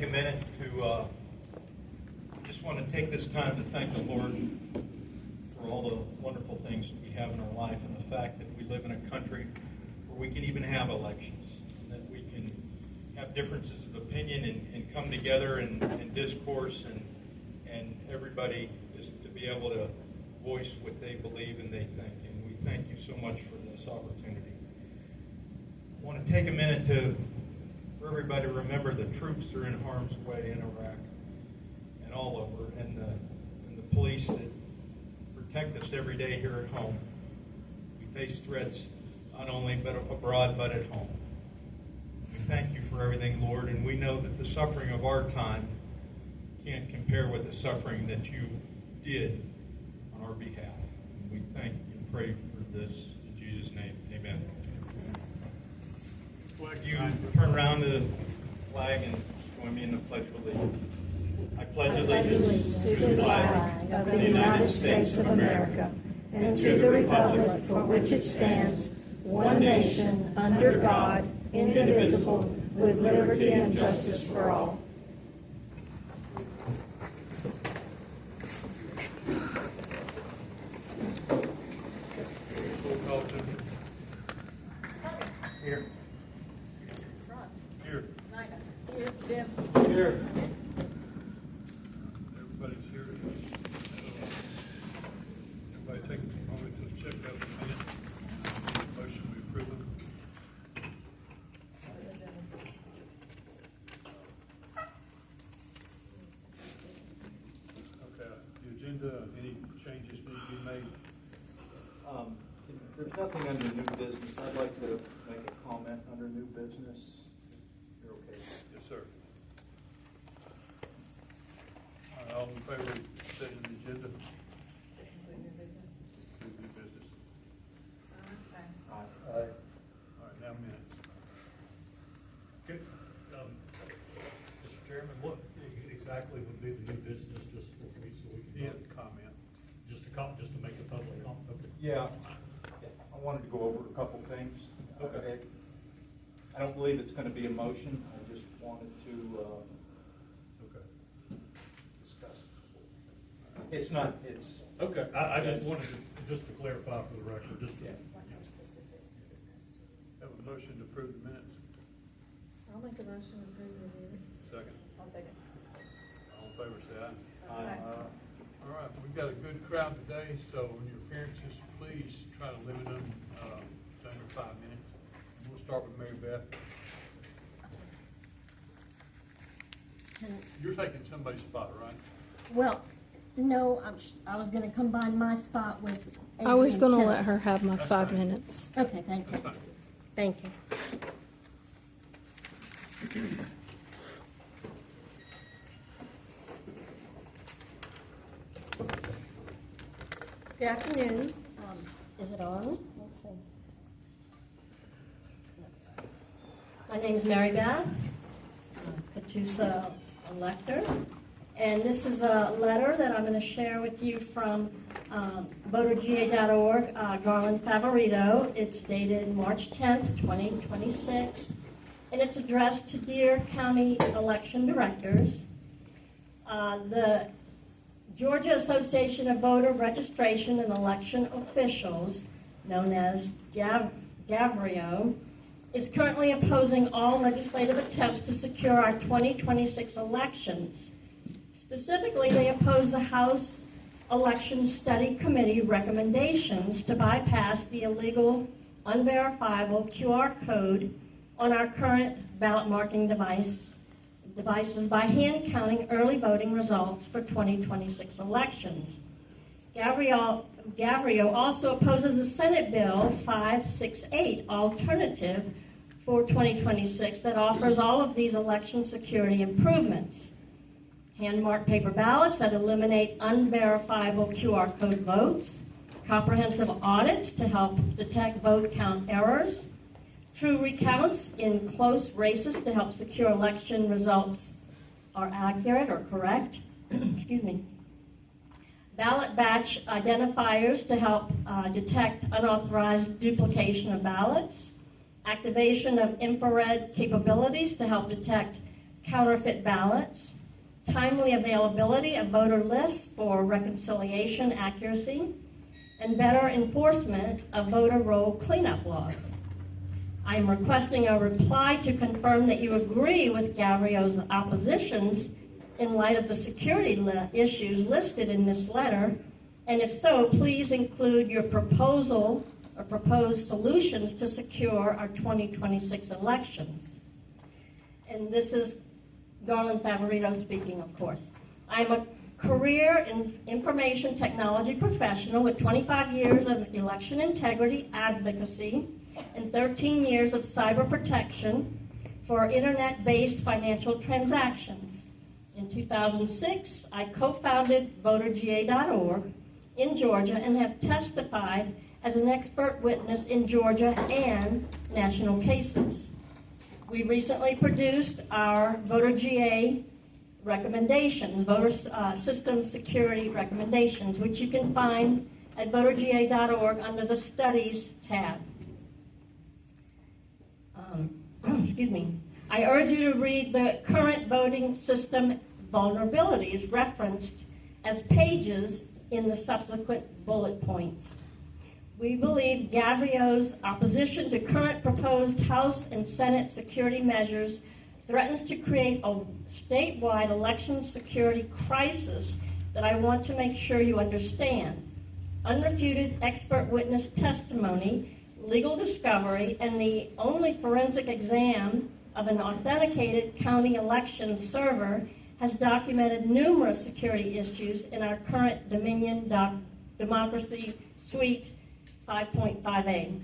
take a minute to just want to take this time to thank the Lord for all the wonderful things that we have in our life, and the fact that we live in a country where we can even have elections, and that we can have differences of opinion and come together and discourse, and everybody is to be able to voice what they believe and they think. And we thank you so much for this opportunity. I want to take a minute for everybody to remember the troops that are in harm's way in Iraq and all over, and the police that protect us every day here at home. We face threats not only abroad but at home. We thank you for everything, Lord, and we know that the suffering of our time can't compare with the suffering that you did on our behalf. And we thank and pray for this in Jesus' name. Amen. Would you turn around to the flag and join me in the Pledge of Allegiance? I pledge allegiance to the flag of the United States of America and to the republic for which it stands, one nation, under God, indivisible, with liberty and justice for all. Here. Here. Here, Jim. Here. Everybody's here. Everybody take a moment to check out the minutes. Motion, we approve them. Okay. The agenda, any changes need to be made? There's nothing under new business. I'd like to make a comment under new business. You're okay? Yes, sir. All right, all in favor of setting the agenda? New business. Aye. All right, now minutes. Okay. Mr. Chairman, what exactly would be the new business, just for me, so we can Comment. just to make a public comment? Okay. Yeah, I wanted to go over a couple things. Okay. I don't believe it's going to be a motion. I just wanted to Okay. discuss. It's not. It's Okay. I just wanted to clarify for the record, just to. Yeah. Have a motion to approve the minutes. I'll make a motion to approve the minutes. Second. I'll second. All in favor, say aye. Aye. All right, we've got a good crowd today, so in your appearances, please try to limit them to under 5 minutes. We'll start with Mary Beth. You're taking somebody's spot, right? Well, no, I was going to combine my spot with. I was going to Adrian let her Kelly's. have my That's 5 fine. minutes. Okay, thank you. That's fine. Thank you. Good afternoon. Is it on? Let's see. My name is Mary Beth, Catoosa elector, and this is a letter that I'm going to share with you from voterga.org, Garland Favorito. It's dated March 10th, 2026, and it's addressed to Deer County election directors. The Georgia Association of Voter Registration and Election Officials, known as GAVREO, is currently opposing all legislative attempts to secure our 2026 elections. Specifically, they oppose the House Election Study Committee recommendations to bypass the illegal, unverifiable QR code on our current ballot marking devices by hand counting early voting results for 2026 elections. Gavrio also opposes the Senate Bill 568 alternative for 2026 that offers all of these election security improvements. Hand-marked paper ballots that eliminate unverifiable QR code votes, comprehensive audits to help detect vote count errors, true recounts in close races to help secure election results are accurate or correct. Excuse me. Ballot batch identifiers to help detect unauthorized duplication of ballots, activation of infrared capabilities to help detect counterfeit ballots, timely availability of voter lists for reconciliation accuracy, and better enforcement of voter roll cleanup laws. I am requesting a reply to confirm that you agree with Gavrio's oppositions in light of the security issues listed in this letter, and if so, please include your proposal or proposed solutions to secure our 2026 elections. And this is Garland Favorito speaking, of course. I'm a career in information technology professional with 25 years of election integrity advocacy and 13 years of cyber protection for internet-based financial transactions. In 2006, I co-founded VoterGA.org in Georgia and have testified as an expert witness in Georgia and national cases. We recently produced our VoterGA recommendations, voter system security recommendations, which you can find at VoterGA.org under the Studies tab. Excuse me. I urge you to read the current voting system vulnerabilities referenced as pages in the subsequent bullet points. We believe Gavrio's opposition to current proposed House and Senate security measures threatens to create a statewide election security crisis that I want to make sure you understand. Unrefuted expert witness testimony, legal discovery, and the only forensic exam of an authenticated county election server has documented numerous security issues in our current Dominion Democracy Suite 5.5a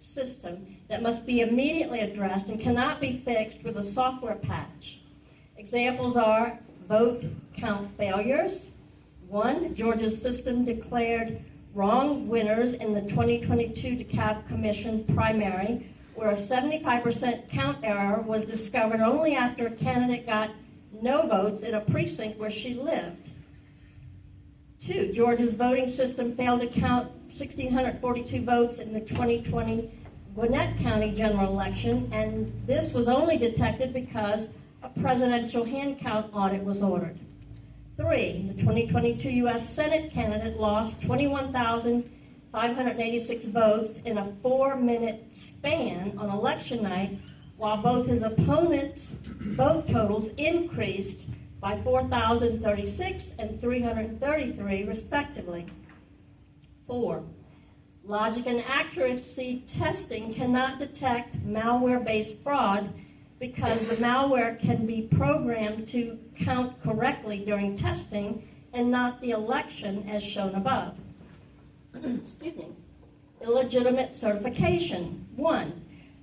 system that must be immediately addressed and cannot be fixed with a software patch. Examples are vote count failures. 1, Georgia's system declared wrong winners in the 2022 DeKalb Commission primary, where a 75% count error was discovered only after a candidate got no votes in a precinct where she lived. 2, Georgia's voting system failed to count 1,642 votes in the 2020 Gwinnett County general election, and this was only detected because a presidential hand count audit was ordered. 3, the 2022 U.S. Senate candidate lost 21,586 votes in a 4-minute span on election night, while both his opponents' vote totals increased by 4,036 and 333, respectively. 4, logic and accuracy testing cannot detect malware-based fraud because the malware can be programmed to count correctly during testing and not the election as shown above. Excuse me. Illegitimate certification. 1,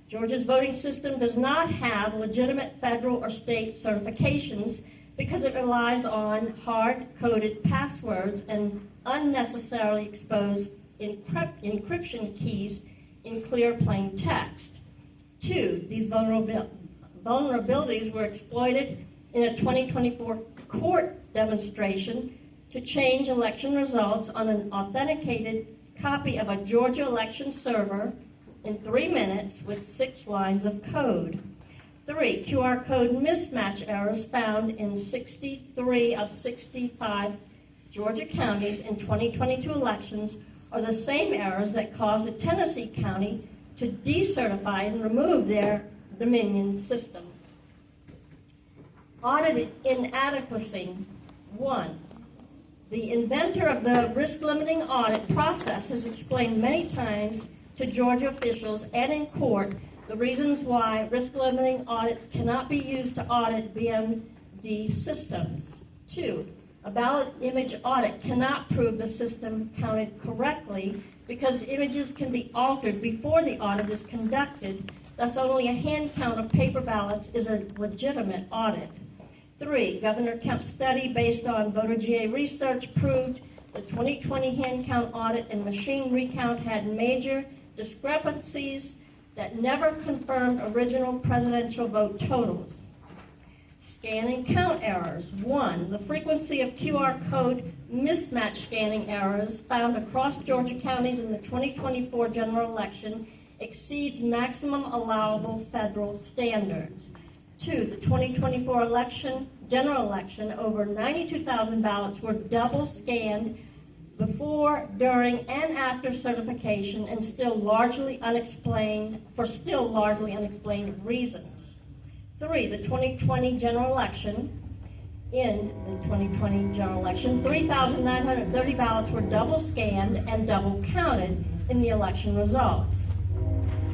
Georgia's voting system does not have legitimate federal or state certifications because it relies on hard-coded passwords and unnecessarily exposed encryption keys in clear plain text. 2, these vulnerabilities were exploited in a 2024 court demonstration to change election results on an authenticated copy of a Georgia election server in 3 minutes with 6 lines of code. 3, QR code mismatch errors found in 63 of 65 Georgia counties in 2022 elections are the same errors that caused a Tennessee county to decertify and remove their Dominion system. Audit inadequacy. 1, the inventor of the risk-limiting audit process has explained many times to Georgia officials and in court the reasons why risk-limiting audits cannot be used to audit BMD systems. 2, a ballot image audit cannot prove the system counted correctly because images can be altered before the audit is conducted, thus only a hand count of paper ballots is a legitimate audit. 3, Governor Kemp's study based on VoterGA research proved the 2020 hand count audit and machine recount had major discrepancies that never confirmed original presidential vote totals. Scan and count errors. 1, the frequency of QR code mismatch scanning errors found across Georgia counties in the 2024 general election exceeds maximum allowable federal standards. 2, the 2024 general election, over 92,000 ballots were double scanned before, during, and after certification, and still largely unexplained reasons. 3, the 2020 general election. In the 2020 general election, 3,930 ballots were double scanned and double counted in the election results.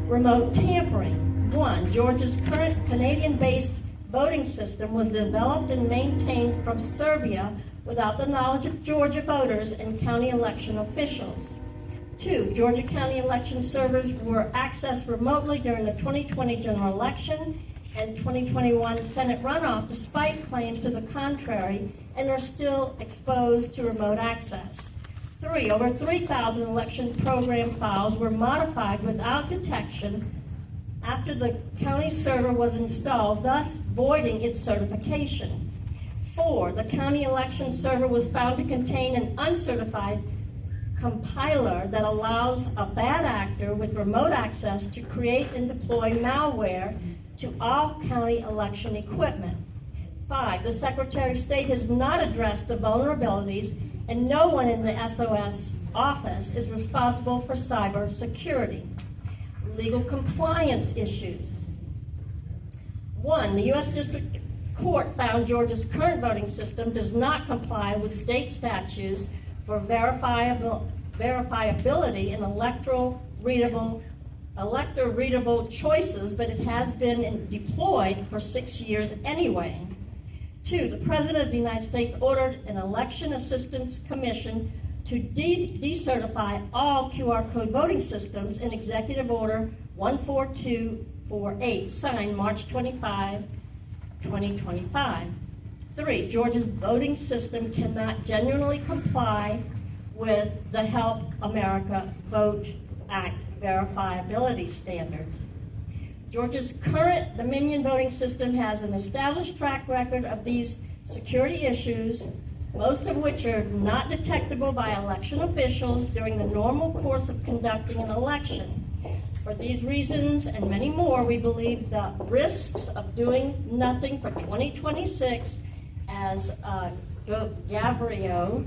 Remote tampering. 1, Georgia's current Canadian-based voting system was developed and maintained from Serbia without the knowledge of Georgia voters and county election officials. 2, Georgia county election servers were accessed remotely during the 2020 general election and 2021 Senate runoff despite claims to the contrary, and are still exposed to remote access. 3, over 3,000 election program files were modified without detection after the county server was installed, thus voiding its certification. 4, the county election server was found to contain an uncertified compiler that allows a bad actor with remote access to create and deploy malware to all county election equipment. 5, the Secretary of State has not addressed the vulnerabilities, and no one in the SOS office is responsible for cyber security. Legal compliance issues. 1, the U.S. District Court found Georgia's current voting system does not comply with state statutes for verifiability in elector-readable choices, but it has been deployed for 6 years anyway. 2, the President of the United States ordered an Election Assistance Commission to decertify all QR code voting systems in Executive Order 14248, signed March 25, 2025. 3, Georgia's voting system cannot genuinely comply with the Help America Vote Act verifiability standards. Georgia's current Dominion voting system has an established track record of these security issues, most of which are not detectable by election officials during the normal course of conducting an election. For these reasons and many more, we believe the risks of doing nothing for 2026, as Gavrio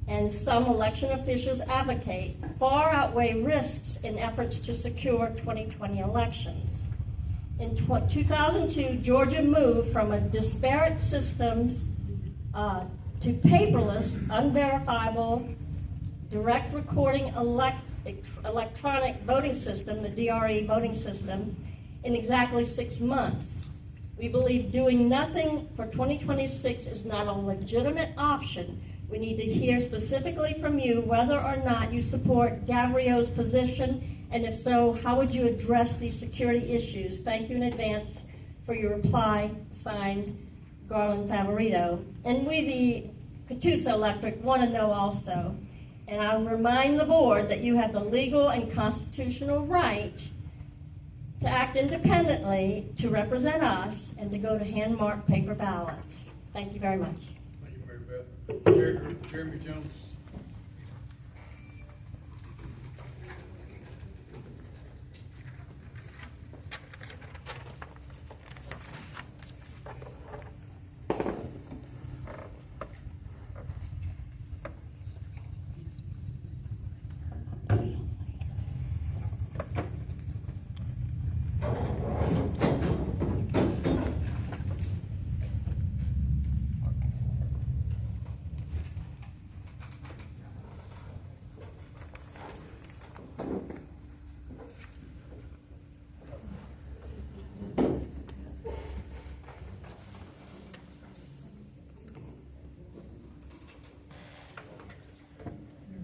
and some election officials advocate, far outweigh risks in efforts to secure 2020 elections. In 2002, Georgia moved from a disparate systems to paperless, unverifiable, direct recording electronic voting system, the DRE voting system, in exactly 6 months. We believe doing nothing for 2026 is not a legitimate option. We need to hear specifically from you whether or not you support Gavrio's position, and if so, how would you address these security issues? Thank you in advance for your reply, signed Garland Favorito. And we, the Catoosa Electric, want to know also, and I'll remind the board that you have the legal and constitutional right to act independently, to represent us, and to go to hand-marked paper ballots. Thank you very much. Thank you, Mary Beth. Jeremy Jones.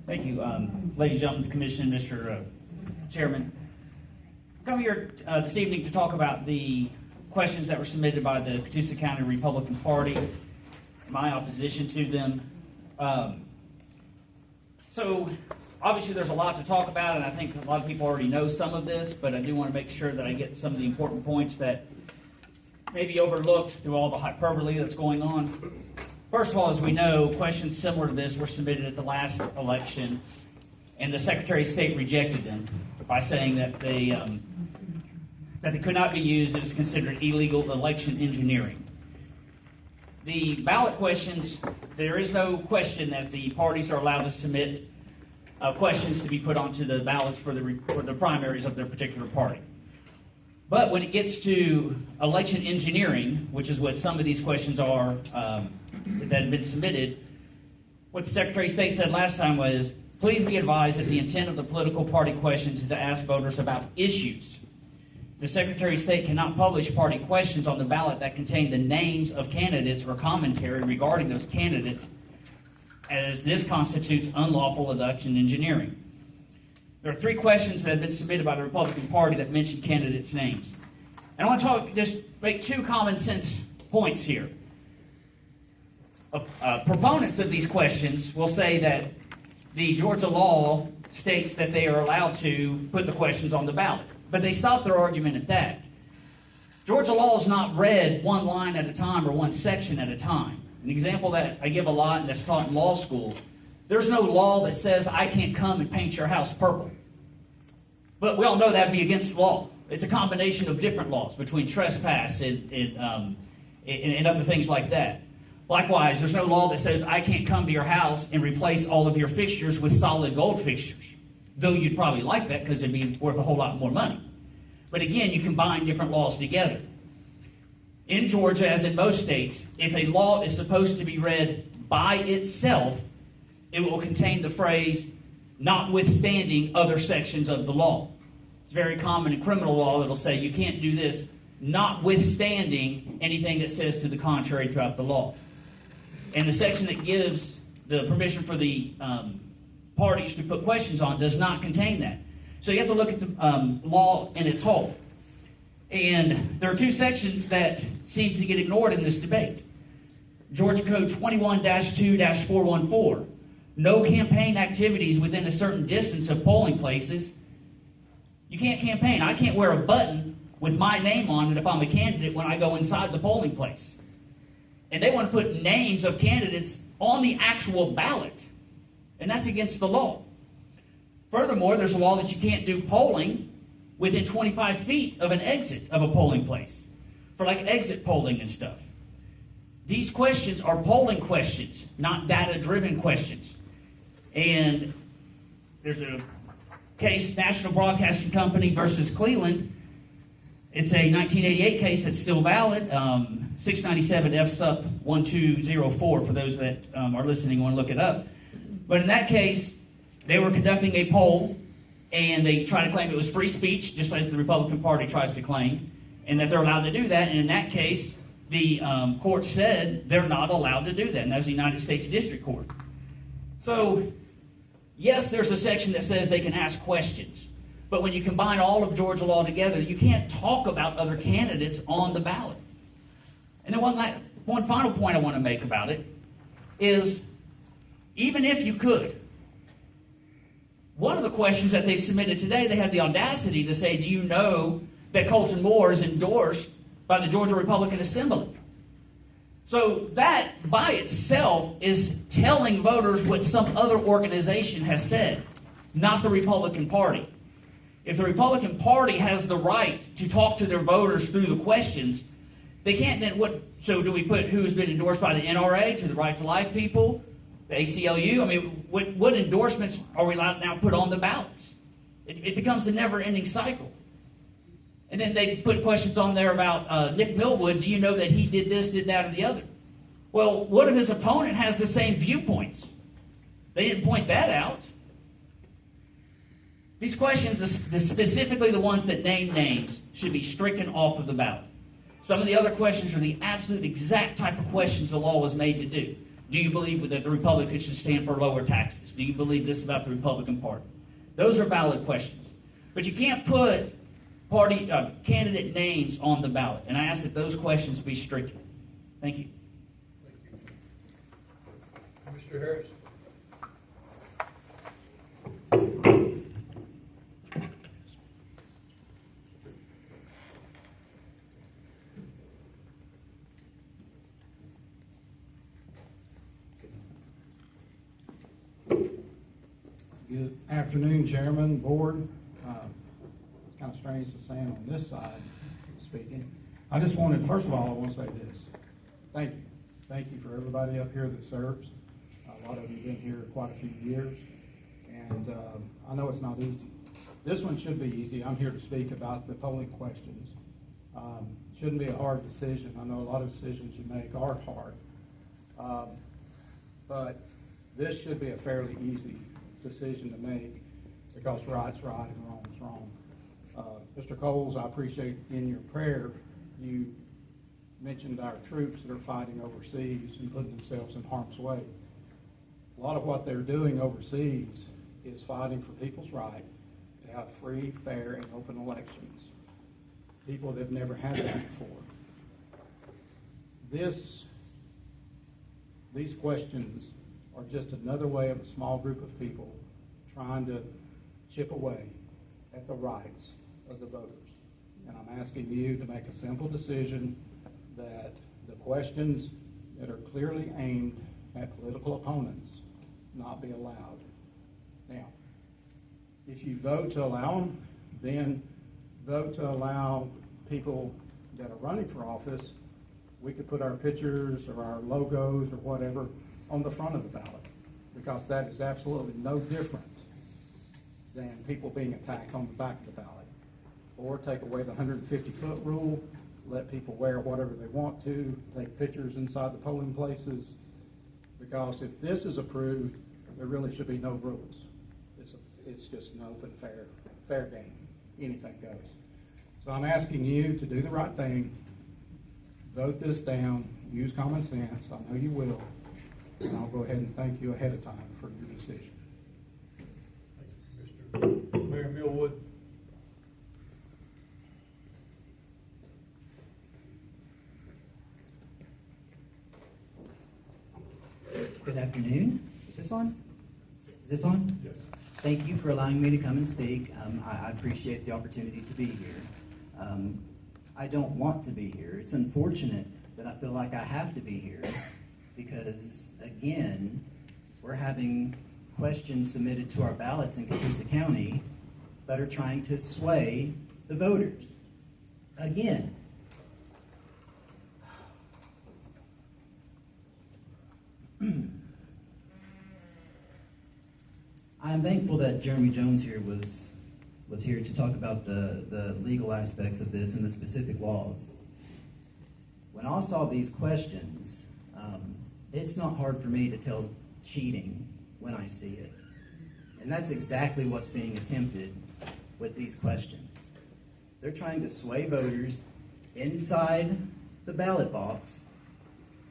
Thank you, ladies and gentlemen, the Commission, Mr. Chairman. I'm coming here this evening to talk about the questions that were submitted by the Catoosa County Republican Party, my opposition to them. So, obviously there's a lot to talk about, and I think a lot of people already know some of this, but I do want to make sure that I get some of the important points that may be overlooked through all the hyperbole that's going on. First of all, as we know, questions similar to this were submitted at the last election, and the Secretary of State rejected them by saying that that they could not be used. It was considered illegal election engineering. The ballot questions, there is no question that the parties are allowed to submit questions to be put onto the ballots for the primaries of their particular party. But when it gets to election engineering, which is what some of these questions are that have been submitted, what the Secretary of State said last time was, please be advised that the intent of the political party questions is to ask voters about issues. The Secretary of State cannot publish party questions on the ballot that contain the names of candidates or commentary regarding those candidates, as this constitutes unlawful election engineering. There are 3 questions that have been submitted by the Republican Party that mention candidates' names. And I want to just make 2 common sense points here. Proponents of these questions will say that the Georgia law states that they are allowed to put the questions on the ballot. But they stop their argument at that. Georgia law is not read one line at a time or one section at a time. An example that I give a lot and that's taught in law school, there's no law that says I can't come and paint your house purple. But we all know that would be against the law. It's a combination of different laws between trespass and other things like that. Likewise, there's no law that says I can't come to your house and replace all of your fixtures with solid gold fixtures. Though you'd probably like that because it'd be worth a whole lot more money. But again, you combine different laws together. In Georgia, as in most states, if a law is supposed to be read by itself, it will contain the phrase, notwithstanding other sections of the law. It's very common in criminal law that will say you can't do this, notwithstanding anything that says to the contrary throughout the law. And the section that gives the permission for the parties to put questions on does not contain that. So you have to look at the law in its whole. And there are 2 sections that seem to get ignored in this debate. Georgia Code 21-2-414. No campaign activities within a certain distance of polling places. You can't campaign. I can't wear a button with my name on it if I'm a candidate when I go inside the polling place. And they want to put names of candidates on the actual ballot. And that's against the law. Furthermore, there's a law that you can't do polling within 25 feet of an exit of a polling place for like exit polling and stuff. These questions are polling questions, not data-driven questions. And there's a case, National Broadcasting Company versus Cleveland. It's a 1988 case that's still valid, 697 F Sup 1204 for those that are listening and want to look it up. But in that case, they were conducting a poll, and they tried to claim it was free speech, just as the Republican Party tries to claim, and that they're allowed to do that. And in that case, the court said they're not allowed to do that, and that was the United States District Court. So, yes, there's a section that says they can ask questions, but when you combine all of Georgia law together, you can't talk about other candidates on the ballot. And then one final point I want to make about it is, even if you could, one of the questions that they've submitted today, they had the audacity to say, do you know that Colton Moore is endorsed by the Georgia Republican Assembly? So that by itself is telling voters what some other organization has said, not the Republican Party. If the Republican Party has the right to talk to their voters through the questions, they can't then so do we put who's been endorsed by the NRA, to the Right to Life people, the ACLU? I mean, what endorsements are we allowed to now put on the ballots? It becomes a never-ending cycle. And then they put questions on there about Nick Millwood. Do you know that he did this, did that, or the other? Well, what if his opponent has the same viewpoints? They didn't point that out. These questions, specifically the ones that name names, should be stricken off of the ballot. Some of the other questions are the absolute exact type of questions the law was made to do. Do you believe that the Republicans should stand for lower taxes? Do you believe this about the Republican Party? Those are valid questions. But you can't put candidate names on the ballot. And I ask that those questions be stricken. Thank you. Mr. Harris? Good afternoon, Chairman, Board. kind of strange to stand on this side speaking. I just wanted, first of all, I want to say this. Thank you. Thank you for everybody up here that serves. A lot of you have been here quite a few years, and I know it's not easy. This one should be easy. I'm here to speak about the polling questions. Shouldn't be a hard decision. I know a lot of decisions you make are hard. But this should be a fairly easy decision to make because right's right and wrong's wrong. Mr. Coles, I appreciate in your prayer you mentioned our troops that are fighting overseas and putting themselves in harm's way. A lot of what they're doing overseas is fighting for people's right to have free, fair, and open elections. People that have never had that before. These questions are just another way of a small group of people trying to chip away at the rights of the voters. And I'm asking you to make a simple decision that the questions that are clearly aimed at political opponents not be allowed. Now, if you vote to allow them, then vote to allow people that are running for office. We could put our pictures or our logos or whatever on the front of the ballot, because that is absolutely no different than people being attacked on the back of the ballot. Or take away the 150-foot rule, let people wear whatever they want to, take pictures inside the polling places, because if this is approved, there really should be no rules. It's just an open, fair game. Anything goes. So I'm asking you to do the right thing, vote this down, use common sense. I know you will. And I'll go ahead and thank you ahead of time for your decision. Thank you, Commissioner. Mayor Millwood. Good afternoon. Is this on? Is this on? Yes. Thank you for allowing me to come and speak. I appreciate the opportunity to be here. I don't want to be here. It's unfortunate that I feel like I have to be here because, again, we're having questions submitted to our ballots in Catoosa County that are trying to sway the voters. Again. I'm thankful that Jeremy Jones here was here to talk about the legal aspects of this and the specific laws. When I saw these questions, it's not hard for me to tell cheating when I see it. And that's exactly what's being attempted with these questions. They're trying to sway voters inside the ballot box.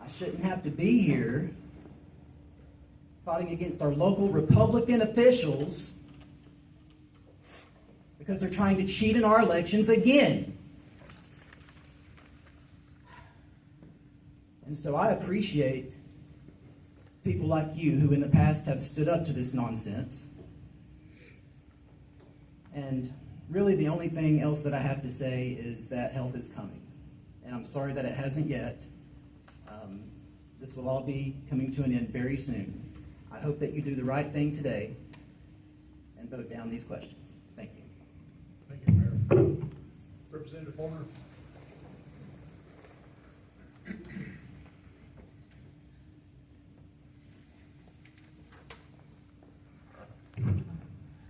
I shouldn't have to be here fighting against our local Republican officials because they're trying to cheat in our elections again. And so I appreciate people like you who in the past have stood up to this nonsense. And really the only thing else that I have to say is that help is coming. And I'm sorry that it hasn't yet. This will all be coming to an end very soon. I hope that you do the right thing today and vote down these questions. Thank you. Thank you, Mayor. Representative Horner.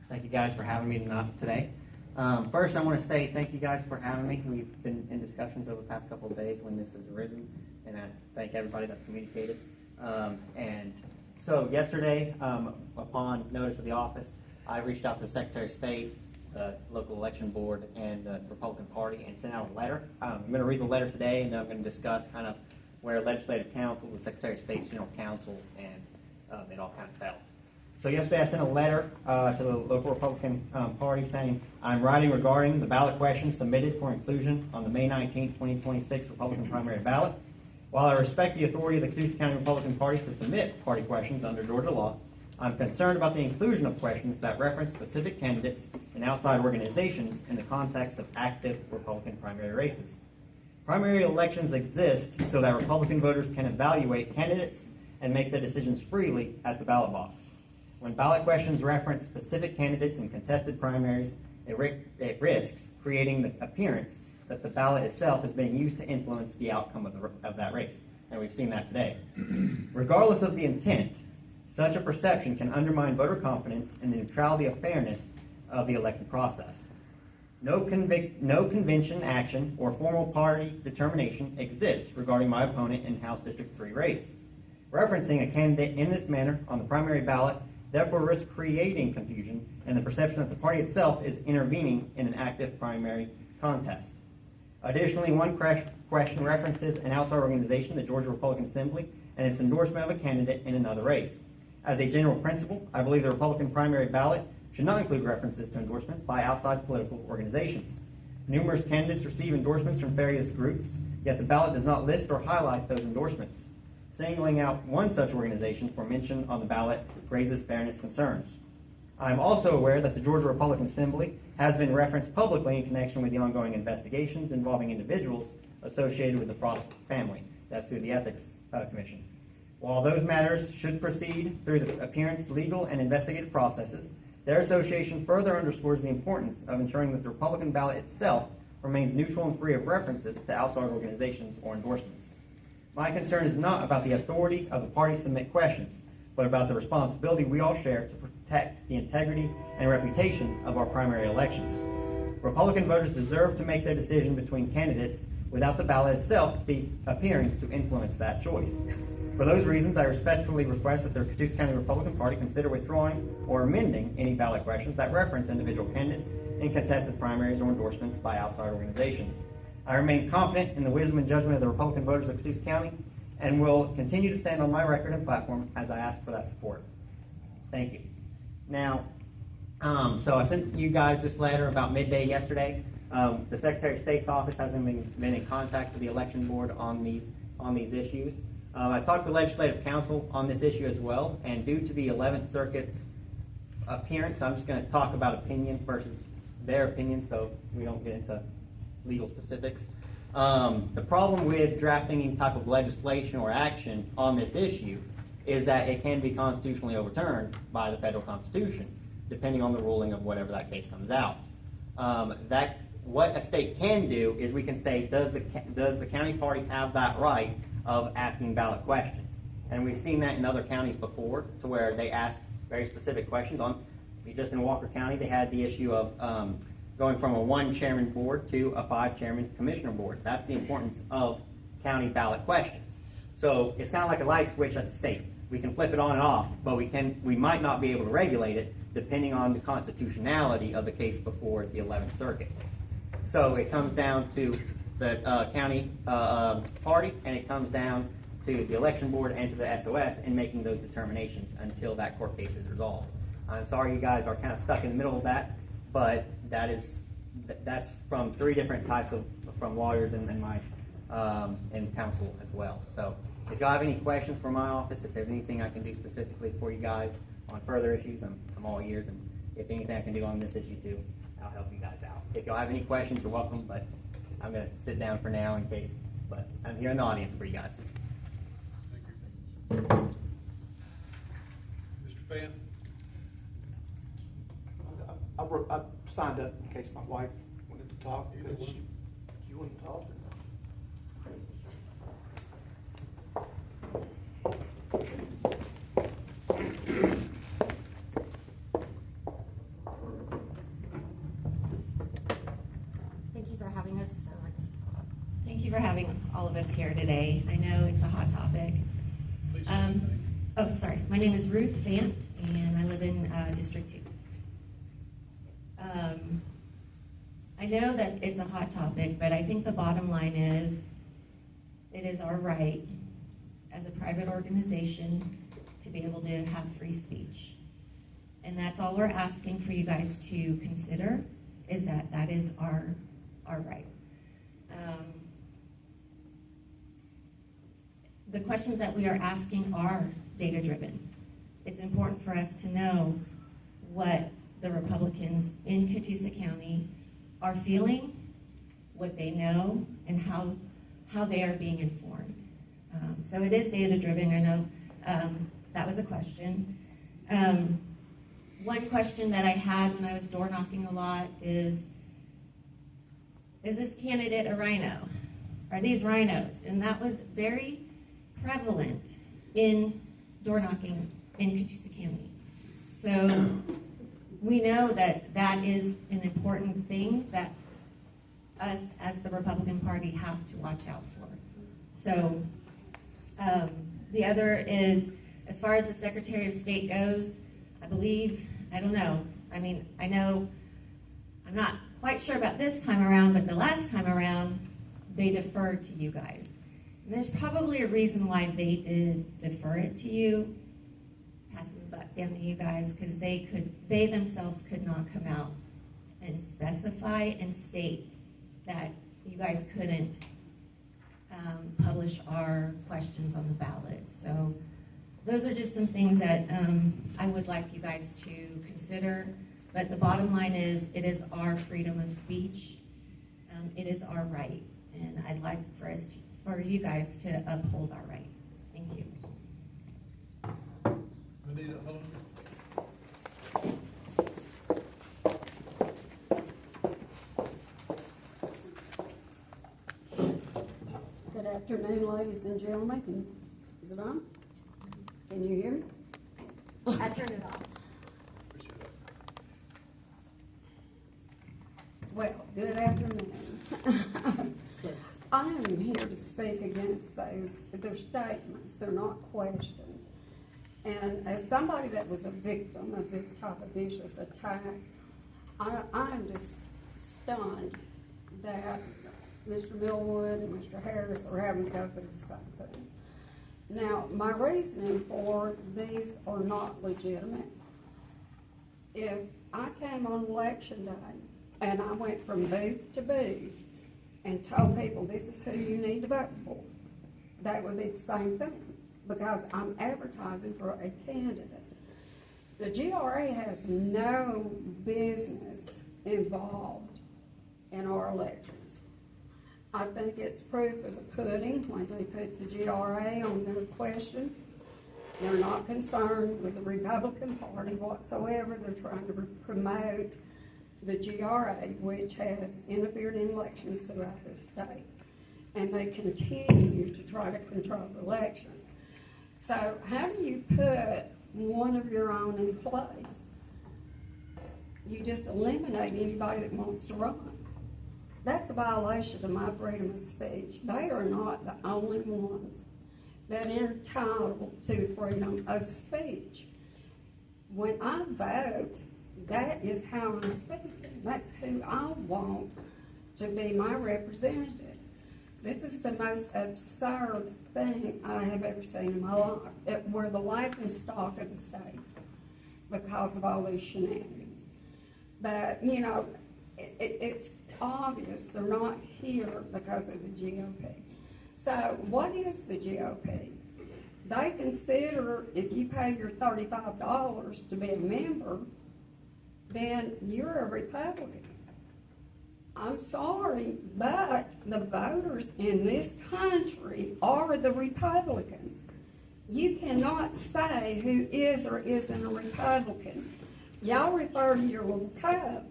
Thank you guys for having me today. First, I want to say thank you guys for having me. We've been in discussions over the past couple of days when this has arisen, and I thank everybody that's communicated. And so yesterday, upon notice of the office, I reached out to the Secretary of State, the local election board, and the Republican Party and sent out a letter. I'm going to read the letter today, and then I'm going to discuss kind of where Legislative Council, the Secretary of State's General Counsel, and it all kind of fell. So yesterday I sent a letter to the local Republican Party saying, I'm writing regarding the ballot questions submitted for inclusion on the May 19, 2026 Republican primary ballot. While I respect the authority of the Catoosa County Republican Party to submit party questions under Georgia law, I'm concerned about the inclusion of questions that reference specific candidates and outside organizations in the context of active Republican primary races. Primary elections exist so that Republican voters can evaluate candidates and make their decisions freely at the ballot box. When ballot questions reference specific candidates in contested primaries, it risks creating the appearance that the ballot itself is being used to influence the outcome of that race. And we've seen that today. Regardless of the intent, such a perception can undermine voter confidence in the neutrality of fairness of the election process. No convention action or formal party determination exists regarding my opponent in House District 3 race. Referencing a candidate in this manner on the primary ballot therefore risks creating confusion and the perception that the party itself is intervening in an active primary contest. Additionally, one question references an outside organization, the Georgia Republican Assembly, and its endorsement of a candidate in another race. As a general principle, I believe the Republican primary ballot should not include references to endorsements by outside political organizations. Numerous candidates receive endorsements from various groups, yet the ballot does not list or highlight those endorsements. Singling out one such organization for mention on the ballot raises fairness concerns. I am also aware that the Georgia Republican Assembly has been referenced publicly in connection with the ongoing investigations involving individuals associated with the Frost family. That's through the Ethics Commission. While those matters should proceed through the appearance, legal, and investigative processes, their association further underscores the importance of ensuring that the Republican ballot itself remains neutral and free of references to outside organizations or endorsements. My concern is not about the authority of the party to submit questions, but about the responsibility we all share to protect the integrity and reputation of our primary elections. Republican voters deserve to make their decision between candidates without the ballot itself appearing to influence that choice. For those reasons, I respectfully request that the Catoosa County Republican Party consider withdrawing or amending any ballot questions that reference individual candidates in contested primaries or endorsements by outside organizations. I remain confident in the wisdom and judgment of the Republican voters of Catoosa County and will continue to stand on my record and platform as I ask for that support. Thank you. Now, so I sent you guys this letter about midday yesterday. The Secretary of State's office hasn't been in contact with the election board on these issues. I talked to Legislative Counsel on this issue as well, and due to the 11th Circuit's appearance, I'm just going to talk about opinion versus their opinion so we don't get into legal specifics. The problem with drafting any type of legislation or action on this issue is that it can be constitutionally overturned by the federal Constitution, depending on the ruling of whatever that case comes out. What a state can do is we can say, does the county party have that right of asking ballot questions? And we've seen that in other counties before, to where they ask very specific questions. Just in Walker County, they had the issue of going from a 1-chairman board to a 5-chairman commissioner board. That's the importance of county ballot questions. So it's kind of like a light switch at the state. We can flip it on and off, but we might not be able to regulate it depending on the constitutionality of the case before the 11th Circuit. So it comes down to the county party, and it comes down to the election board and to the SOS in making those determinations until that court case is resolved. I'm sorry you guys are kind of stuck in the middle of that, but that's from 3 different types from lawyers and my and counsel as well. So if y'all have any questions for my office, if there's anything I can do specifically for you guys on further issues, I'm all ears, and if anything I can do on this issue too, I'll help you guys out. If y'all have any questions, you're welcome, but I'm going to sit down for now in case, but I'm here in the audience for you guys. Thank you. Mr. Fan? I signed up in case my wife wanted to talk. Either But one. you want to talk? Thank you for having us. Thank you for having all of us here today. I know it's a hot topic. Please state your name. Oh, sorry. My name is Ruth Fant, and I live in District 2. I know that it's a hot topic, but I think the bottom line is it is our right as a private organization to be able to have free speech. And that's all we're asking for you guys to consider, is that is our right. The questions that we are asking are data-driven. It's important for us to know what the Republicans in Catoosa County are feeling, what they know, and how they are being informed. So it is data-driven. I know that was a question. one question that I had when I was door knocking a lot is this candidate a rhino? Are these rhinos? And that was very prevalent in door knocking in Catoosa County. So we know that that is an important thing that us as the Republican Party have to watch out for. So the other is, as far as the Secretary of State goes, I don't know. I mean, I know, I'm not quite sure about this time around, but the last time around, they deferred to you guys. And there's probably a reason why they did defer it to you, passing the buck down to you guys, because they themselves could not come out and specify and state that you guys couldn't publish our questions on the ballot. So those are just some things that I would like you guys to consider. But the bottom line is, it is our freedom of speech. It is our right. And I'd like for you guys to uphold our right. Thank you. Anita, hold on. Good afternoon, ladies and gentlemen. Is it on? Can you hear me? I turned it off. Well, good afternoon. I am here to speak against their statements. They're not questions. And as somebody that was a victim of this type of vicious attack, I'm just stunned that Mr. Millwood and Mr. Harris are having to go through the same thing. Now, my reasoning for these are not legitimate. If I came on election day and I went from booth to booth and told people this is who you need to vote for, that would be the same thing, because I'm advertising for a candidate. The GRA has no business involved in our elections. I think it's proof of the pudding when they put the GRA on their questions. They're not concerned with the Republican Party whatsoever. They're trying to promote the GRA, which has interfered in elections throughout the state. And they continue to try to control the elections. So how do you put one of your own in place? You just eliminate anybody that wants to run. That's a violation of my freedom of speech. They are not the only ones that are entitled to freedom of speech. When I vote, that is how I'm speaking. That's who I want to be my representative. This is the most absurd thing I have ever seen in my life. We're the laughing stock of the state because of all these shenanigans. But, you know, it's obvious they're not here because of the GOP. So what is the GOP? They consider if you pay your $35 to be a member, then you're a Republican. I'm sorry, but the voters in this country are the Republicans. You cannot say who is or isn't a Republican. Y'all refer to your little club.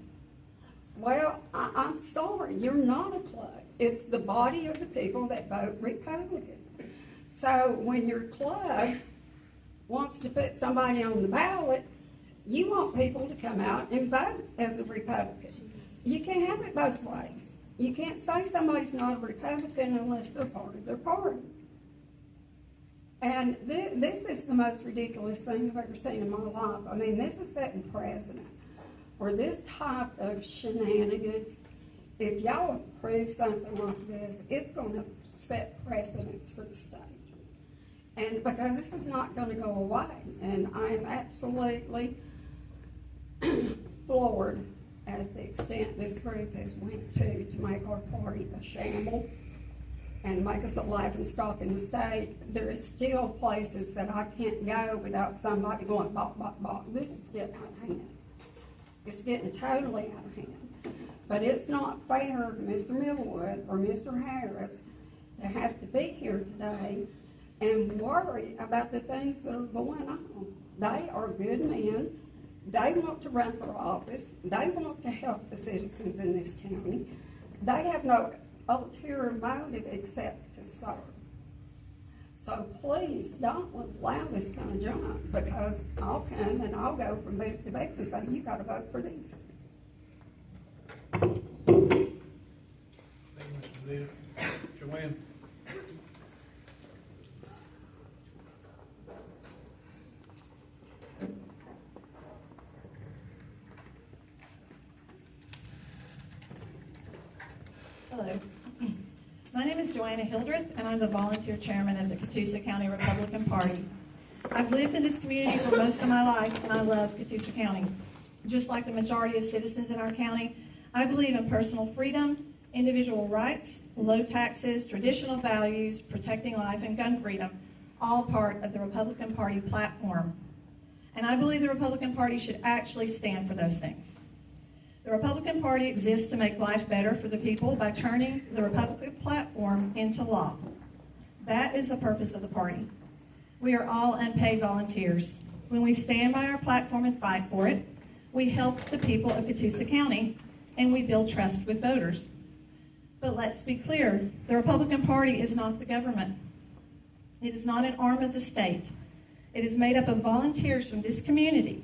Well, I'm sorry, you're not a club. It's the body of the people that vote Republican. So when your club wants to put somebody on the ballot, you want people to come out and vote as a Republican. You can't have it both ways. You can't say somebody's not a Republican unless they're part of their party. And this is the most ridiculous thing I've ever seen in my life. I mean, this is setting precedent for this type of shenanigans. If y'all approve something like this, it's going to set precedents for the state. And because this is not going to go away. And I am absolutely floored at the extent this group has went to make our party a shamble and make us a laughing stock in the state. There is still places that I can't go without somebody going, bop, bop, bop. This is getting out of hand. It's getting totally out of hand. But it's not fair to Mr. Millwood or Mr. Harris to have to be here today and worry about the things that are going on. They are good men. They want to run for office. They want to help the citizens in this county. They have no ulterior motive except to serve. So please don't allow this kind of junk, because I'll come and I'll go from booth to booth and say, you gotta vote for these. Thank you, Mr. Dean. Joanne? Hello. My name is Joanna Hildreth, and I'm the volunteer chairman of the Catoosa County Republican Party. I've lived in this community for most of my life, and I love Catoosa County. Just like the majority of citizens in our county, I believe in personal freedom, individual rights, low taxes, traditional values, protecting life, and gun freedom, all part of the Republican Party platform. And I believe the Republican Party should actually stand for those things. The Republican Party exists to make life better for the people by turning the Republican platform into law. That is the purpose of the party. We are all unpaid volunteers. When we stand by our platform and fight for it, we help the people of Catoosa County, and we build trust with voters. But let's be clear, the Republican Party is not the government. It is not an arm of the state. It is made up of volunteers from this community,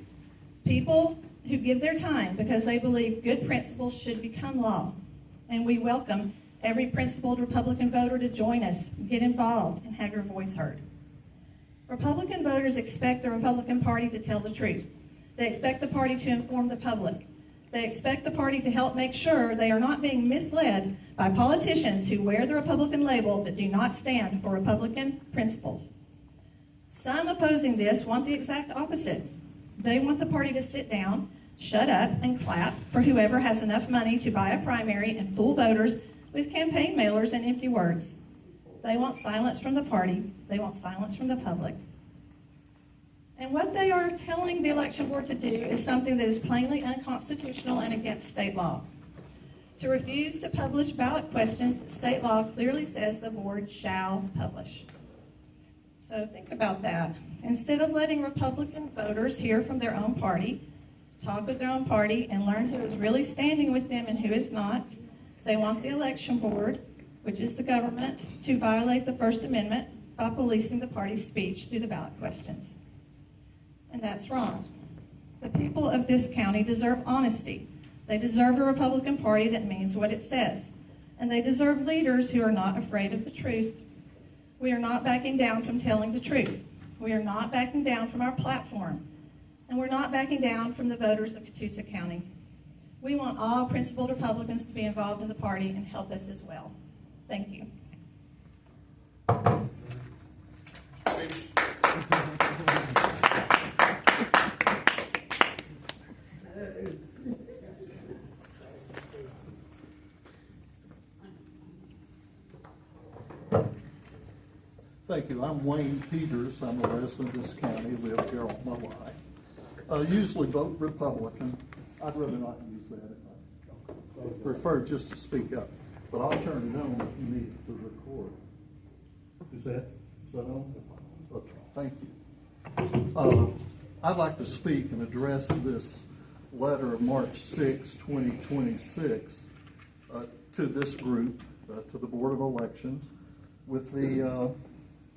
people who give their time because they believe good principles should become law. And we welcome every principled Republican voter to join us, get involved, and have your voice heard. Republican voters expect the Republican Party to tell the truth. They expect the party to inform the public. They expect the party to help make sure they are not being misled by politicians who wear the Republican label but do not stand for Republican principles. Some opposing this want the exact opposite. They want the party to sit down, shut up, and clap for whoever has enough money to buy a primary and fool voters with campaign mailers and empty words. They want silence from the party. They want silence from the public. And what they are telling the election board to do is something that is plainly unconstitutional and against state law. To refuse to publish ballot questions that state law clearly says the board shall publish. So think about that. Instead of letting Republican voters hear from their own party, talk with their own party, and learn who is really standing with them and who is not, they want the election board, which is the government, to violate the First Amendment by policing the party's speech through the ballot questions. And that's wrong. The people of this county deserve honesty. They deserve a Republican Party that means what it says. And they deserve leaders who are not afraid of the truth. We are not backing down from telling the truth. We are not backing down from our platform. And we're not backing down from the voters of Catoosa County. We want all principled Republicans to be involved in the party and help us as well. Thank you. Thank you. I'm Wayne Peters. I'm a resident of this county, lived here all my life. I usually vote Republican. I'd rather not use that if I prefer just to speak up. But I'll turn it on if you need it to record. Is that on? Okay, thank you. I'd like to speak and address this letter of March 6, 2026 to this group, to the Board of Elections, with the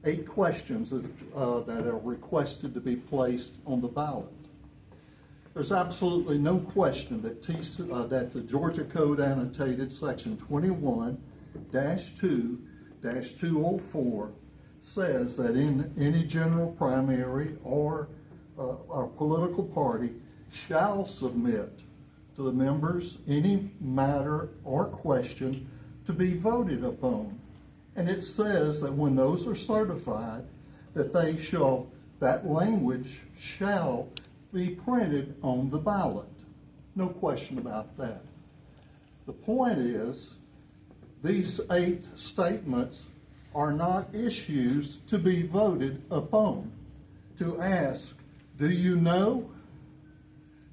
8 questions that are requested to be placed on the ballot. There's absolutely no question that the Georgia Code annotated section 21-2-204 says that in any general primary or a political party shall submit to the members any matter or question to be voted upon. And it says that when those are certified, that that language shall be printed on the ballot. No question about that. The point is, these 8 statements are not issues to be voted upon. To ask, do you know?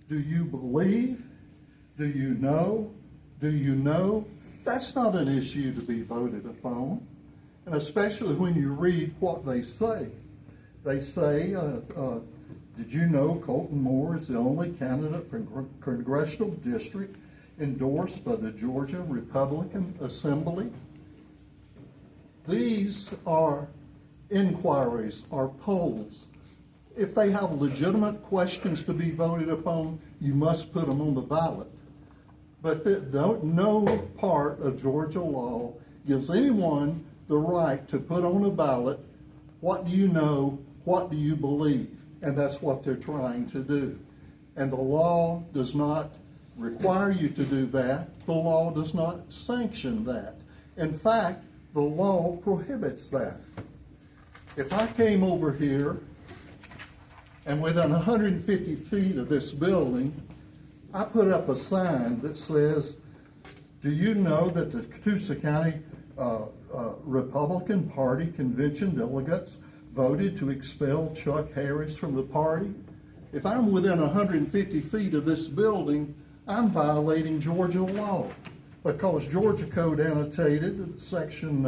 Do you believe? Do you know? Do you know? That's not an issue to be voted upon. And especially when you read what they say. They say, Did you know Colton Moore is the only candidate for congressional district endorsed by the Georgia Republican Assembly? These are inquiries, are polls. If they have legitimate questions to be voted upon, you must put them on the ballot. But no part of Georgia law gives anyone the right to put on a ballot, what do you know, what do you believe? And that's what they're trying to do. And the law does not require you to do that. The law does not sanction that. In fact, the law prohibits that. If I came over here and within 150 feet of this building, I put up a sign that says, do you know that the Catoosa County Republican Party convention delegates voted to expel Chuck Harris from the party? If I'm within 150 feet of this building, I'm violating Georgia law, because Georgia Code annotated section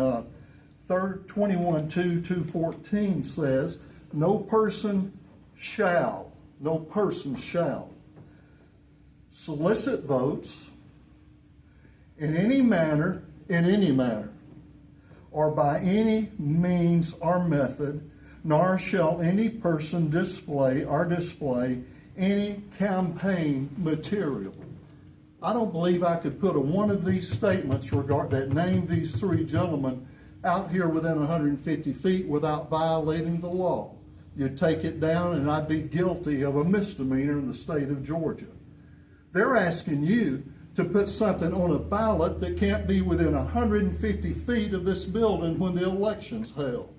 21.2.214 says, no person shall solicit votes in any manner, or by any means or method, nor shall any person display any campaign material. I don't believe I could put one of these statements that name these three gentlemen out here within 150 feet without violating the law. You'd take it down and I'd be guilty of a misdemeanor in the state of Georgia. They're asking you to put something on a ballot that can't be within 150 feet of this building when the election's held.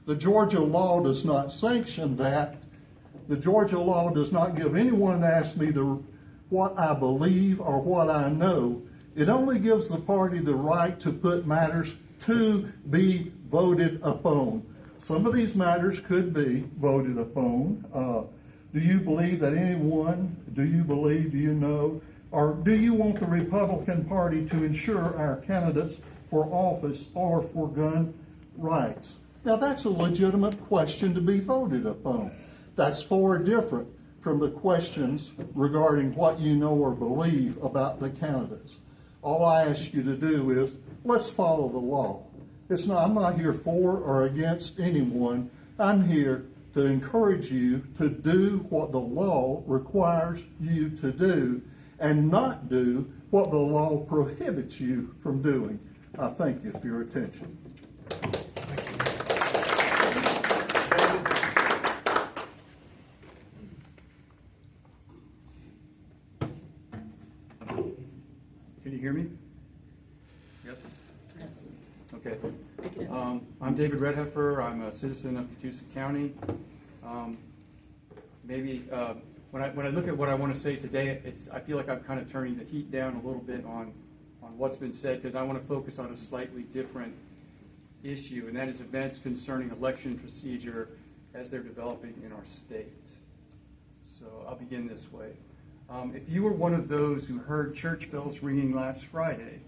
The Georgia law does not sanction that. The Georgia law does not give anyone to ask me what I believe or what I know. It only gives the party the right to put matters to be voted upon. Some of these matters could be voted upon. Do you believe that anyone, do you know, or do you want the Republican Party to ensure our candidates for office are for gun rights? Now that's a legitimate question to be voted upon. That's far different from the questions regarding what you know or believe about the candidates. All I ask you to do is, let's follow the law. I'm not here for or against anyone. I'm here to encourage you to do what the law requires you to do and not do what the law prohibits you from doing. I thank you for your attention. Can you hear me? Yes? Okay. I'm David Redheffer. I'm a citizen of Catoosa County. When I look at what I want to say today, I feel like I'm kind of turning the heat down a little bit on what's been said, because I want to focus on a slightly different issue, and that is events concerning election procedure as they're developing in our state. So I'll begin this way. If you were one of those who heard church bells ringing last Friday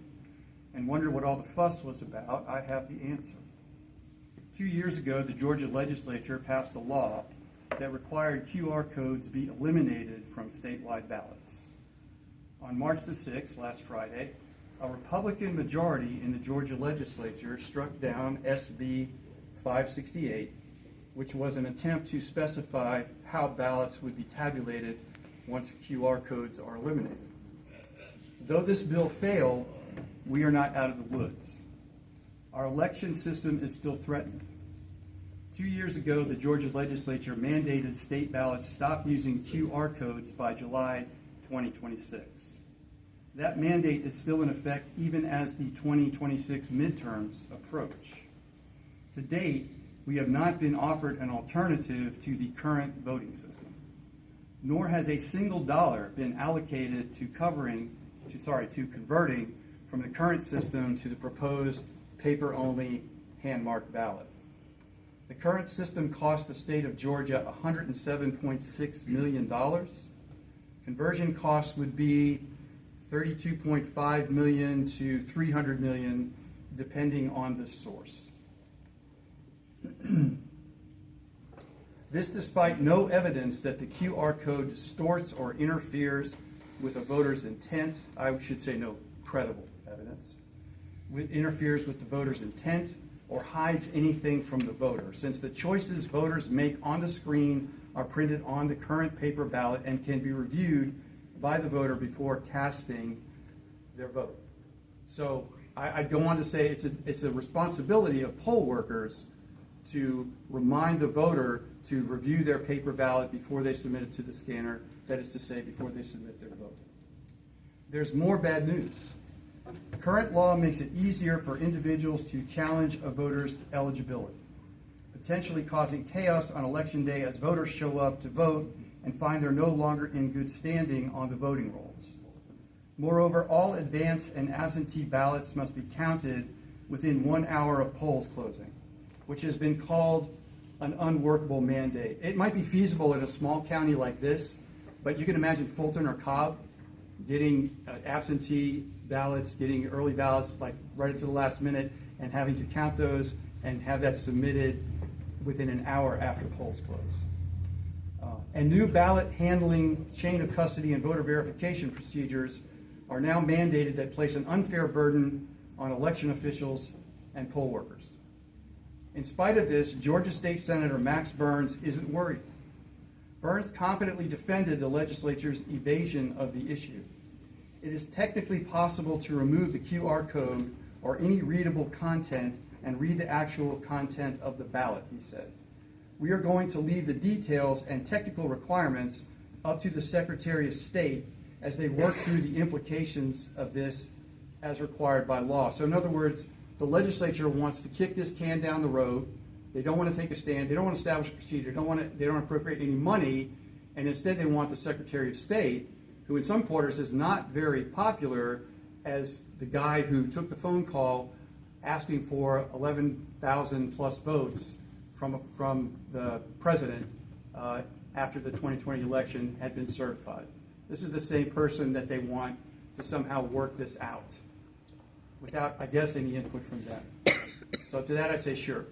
and wondered what all the fuss was about, I have the answer. 2 years ago, the Georgia legislature passed a law that required QR codes be eliminated from statewide ballots. On March the 6th, last Friday, a Republican majority in the Georgia legislature struck down SB 568, which was an attempt to specify how ballots would be tabulated once QR codes are eliminated. Though this bill failed, we are not out of the woods. Our election system is still threatened. 2 years ago, the Georgia legislature mandated state ballots stop using QR codes by July 2026. That mandate is still in effect even as the 2026 midterms approach. To date, we have not been offered an alternative to the current voting system, nor has a single dollar been allocated to converting from the current system to the proposed paper-only hand-marked ballot. The current system costs the state of Georgia $107.6 million. Conversion costs would be $32.5 million to $300 million, depending on the source. This despite no evidence that the QR code distorts or interferes with a voter's intent. I should say no credible evidence. Interferes with the voter's intent or hides anything from the voter, since the choices voters make on the screen are printed on the current paper ballot and can be reviewed by the voter before casting their vote. So I'd go on to say it's a responsibility of poll workers to remind the voter to review their paper ballot before they submit it to the scanner, that is to say, before they submit their vote. There's more bad news. Current law makes it easier for individuals to challenge a voter's eligibility, potentially causing chaos on election day as voters show up to vote and find they're no longer in good standing on the voting rolls. Moreover, all advance and absentee ballots must be counted within 1 hour of polls closing, which has been called an unworkable mandate. It might be feasible in a small county like this, but you can imagine Fulton or Cobb getting absentee ballots, getting early ballots like right up to the last minute, and having to count those and have that submitted within an hour after polls close. And new ballot handling, chain of custody, and voter verification procedures are now mandated that place an unfair burden on election officials and poll workers. In spite of this, Georgia State Senator Max Burns isn't worried. Burns confidently defended the legislature's evasion of the issue. It is technically possible to remove the QR code or any readable content and read the actual content of the ballot, he said. We are going to leave the details and technical requirements up to the Secretary of State as they work through the implications of this as required by law. So in other words, the legislature wants to kick this can down the road. They don't want to take a stand. They don't want to establish a procedure. They don't appropriate any money. And instead they want the Secretary of State, who in some quarters is not very popular, as the guy who took the phone call asking for 11,000 plus votes from the president after the 2020 election had been certified. This is the same person that they want to somehow work this out without, I guess, any input from them. So to that I say sure.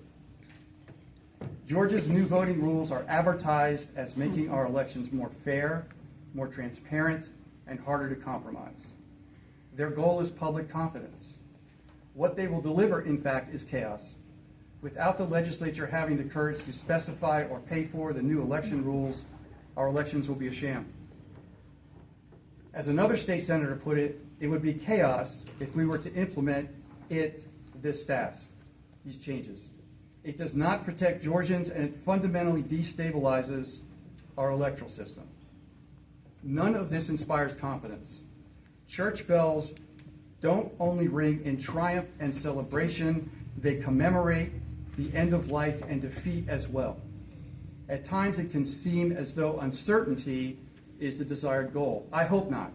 Georgia's new voting rules are advertised as making our elections more fair, more transparent, and harder to compromise. Their goal is public confidence. What they will deliver, in fact, is chaos. Without the legislature having the courage to specify or pay for the new election rules, our elections will be a sham. As another state senator put it, it would be chaos if we were to implement it this fast, these changes. It does not protect Georgians, and it fundamentally destabilizes our electoral system. None of this inspires confidence. Church bells don't only ring in triumph and celebration, they commemorate the end of life and defeat as well. At times it can seem as though uncertainty is the desired goal. I hope not.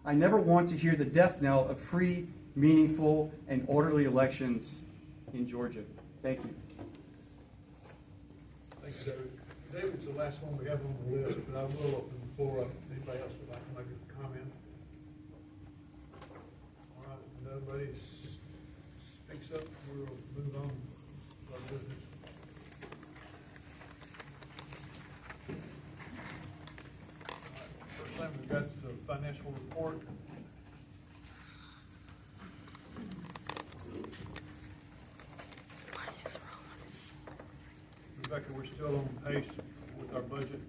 I never want to hear the death knell of free, meaningful, and orderly elections in Georgia. Thank you. Thanks, David. David's the last one we have on the list, but I will open the floor up. Anybody else would like to make a comment? All right, if nobody speaks up, we'll move on to our business. First thing we've got is the financial report. Rebecca, we're still on pace with our budget.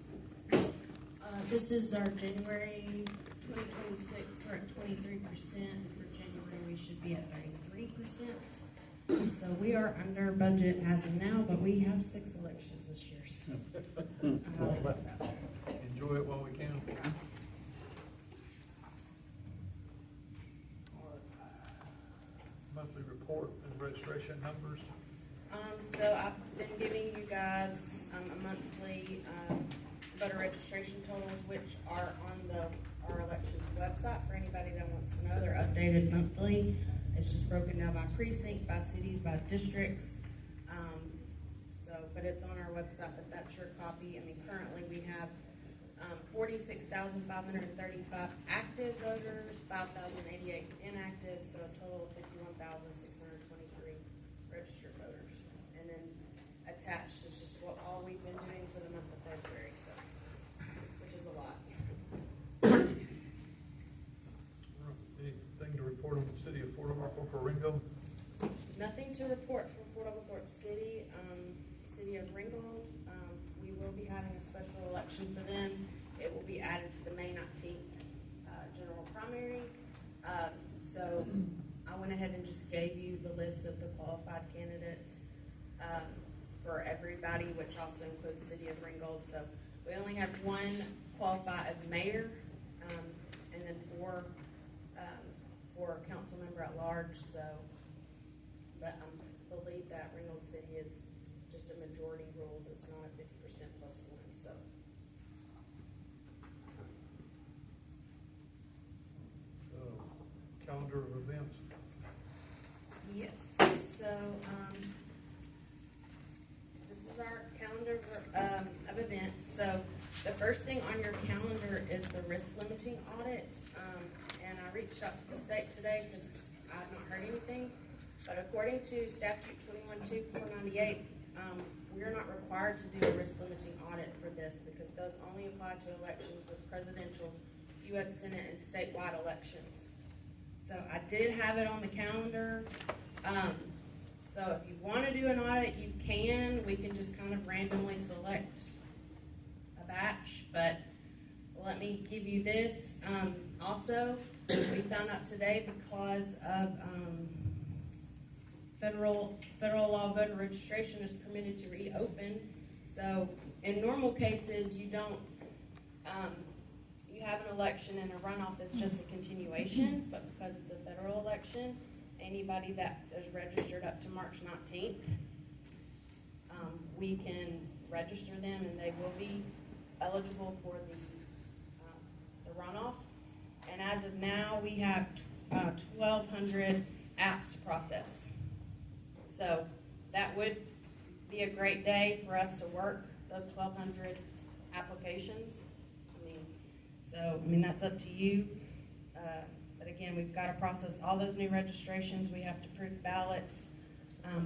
This is our January 2026. We're at 23%. For January, we should be at 33%. So we are under budget as of now, but we have 6 elections this year. So enjoy it while we can. Monthly report and registration numbers. So I've been giving you guys a monthly voter registration totals, which are on our elections website for anybody that wants to know. They're updated monthly. It's just broken down by precinct, by cities, by districts. But it's on our website, but that's your copy. I mean, currently we have 46,535 active voters, 5,088 inactive, so a total of 51,623 registered voters. And then attached is just what all we've been doing for the month February, so, which is a lot. Anything to report on the city of Fort Oglethorpe or Ringgold? Nothing to report from Fort Oglethorpe City. City of Ringgold, we will be having a special election for them. It will be added to the May 19th general primary. So I went ahead and just gave you the list of the qualified candidates for everybody, which also includes City of Ringgold. So we only have one qualify as mayor, and then four council member at large. So, but I believe that Ringgold City is just a majority rules. It's not a 50% plus one. So. Calendar of events. Yes, so, this is our calendar of events. So the first thing on your calendar is the risk limiting audit. And I reached out to the state today because I have not heard anything. But according to statute 21-2498, we are not required to do a risk limiting audit for this because those only apply to elections with presidential, U.S. Senate, and statewide elections. So I did have it on the calendar. So if you want to do an audit, you can. We can just kind of randomly select a batch. But let me give you this. Also, we found out today because of federal law, voter registration is permitted to reopen. So in normal cases, you don't. You have an election and a runoff is just a continuation, but because it's a federal election, anybody that is registered up to March 19th, we can register them and they will be eligible for the runoff. And as of now, we have 1,200 apps to process. So that would be a great day for us to work those 1,200 applications. So, that's up to you. But again, we've got to process all those new registrations. We have to proof ballots.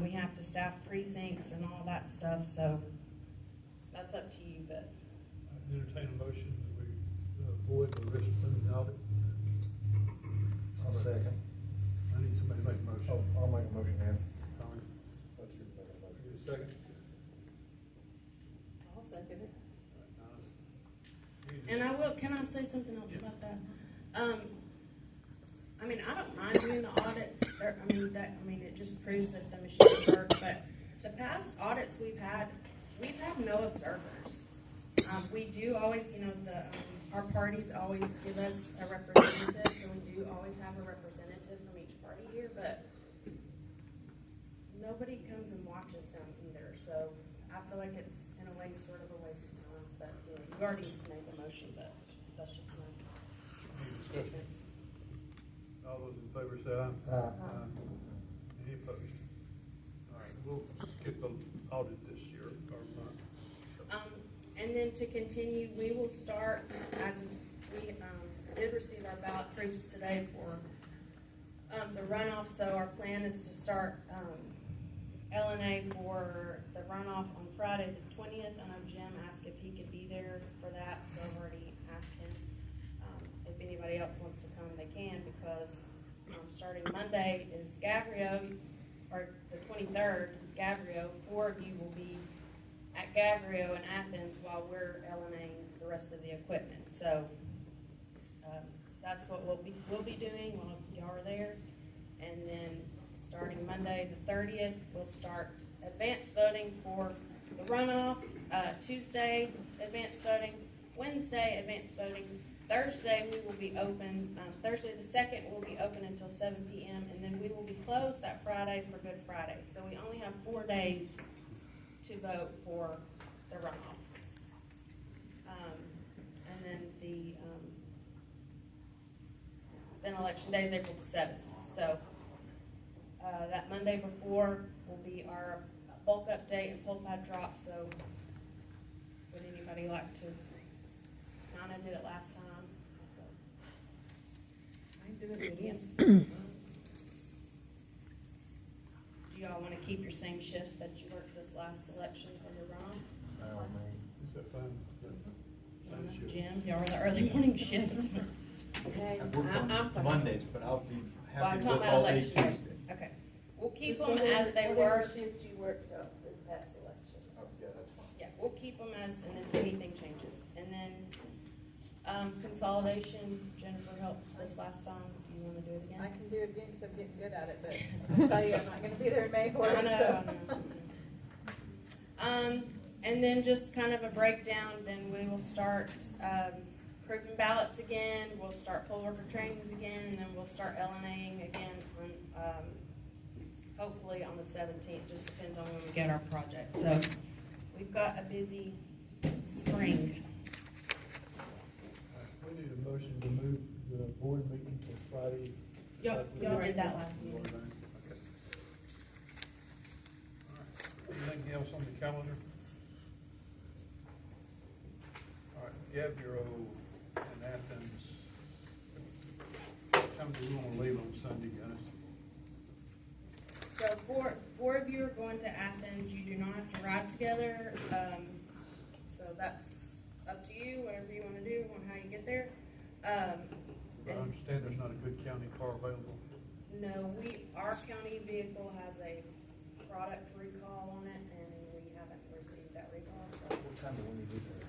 We have to staff precincts and all that stuff. So that's up to you. But I entertain a motion that we avoid the risk limiting audit. I'll second. I need somebody to make a motion. Oh, I'll make a motion, Dan. Tommy, Let's see if I can make a give motion. me a second. I'll second it. You And can I say something else about that? I don't mind doing the audits. It just proves that the machines work. But the past audits we've had no observers. We do always, our parties always give us a representative, so we do always have a representative from each party here, but nobody comes and watches them either. So I feel like it's, in a way, sort of a waste of time. But you already made the motion, but that's just my Any discussion? All those in favor say aye. Any opposed? All right, we'll skip the audit this year, or not. And then to continue, we will start, as we did receive our ballot proofs today for the runoff, so our plan is to start LNA for the runoff on Friday the 20th. I know Jim asked if he could be there for that, so I've already asked him. If anybody else wants to come, they can, because starting Monday is Gabriel, or the 23rd is Gabriel. 4 of you will be at Gabriel in Athens while we're LNAing the rest of the equipment. So that's what we'll be doing while y'all are there. And then starting Monday the 30th, we'll start advanced voting for the runoff. Tuesday, advanced voting. Wednesday, advanced voting. Thursday, we will be open. Thursday the 2nd, we'll be open until 7 p.m. And then we will be closed that Friday for Good Friday. So we only have 4 days to vote for the runoff. And then election day is April the 7th. So that Monday before will be our bulk update and poll pad drop. So would anybody like to? I did it last time. So. I can do it again. Do y'all want to keep your same shifts that you worked this last election for the runoff? This Is that fine? Same shift. Jim, or the early morning shifts. Okay, I work I'm on fine. Mondays, but I'll be Well, I'm happy to talking work about all day election. Tuesday. Okay. We'll keep Just them as they whatever were. shift you worked up this past election. Oh, yeah, that's fine. Yeah, we'll keep them as, and if anything changes. And then, consolidation, Jennifer helped this last time. Do you want to do it I again? can do it again because I'm getting good at it, but I'll tell you, I'm not gonna be there in May for it, I know, so. I know. And then just kind of a breakdown, then we will start, proving ballots again, we'll start poll worker trainings again, and then we'll start LNAing again on, hopefully on the 17th, just depends on when we get our project. So, we've got a busy spring. We need a motion to move the board meeting to Friday. Y'all did that last meeting. Okay. All right. Anything else on the calendar? All right, Gabriel and Athens. What time do we want to leave on Sunday, guys? So four of you are going to Athens. You do not have to ride together. So that's up to you, whatever you want to do, on how you get there. I understand there's not a good county car available. No, our county vehicle has a product recall on it, and we haven't received that recall. So What time do we need to be there?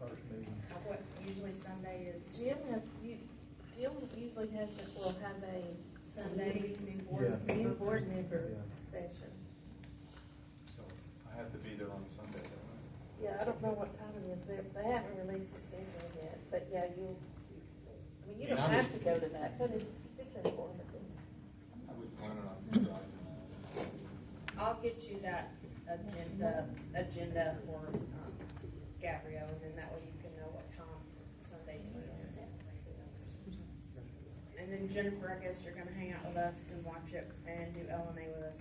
First meeting. what usually Sunday is Jim usually has, will have a Sunday Yeah. board member Yeah. session. So I have to be there on Sunday, don't I? Yeah, I don't know what time it is there, they haven't released the schedule yet, but yeah, I mean, you don't And I'm have just- to go to that, but it's informative. I was planning on driving. I'll get you that agenda for Gabrielle, and then that way you can know what time Sunday to is. And then Jennifer, I guess you're gonna hang out with us and watch it and do LNA with us.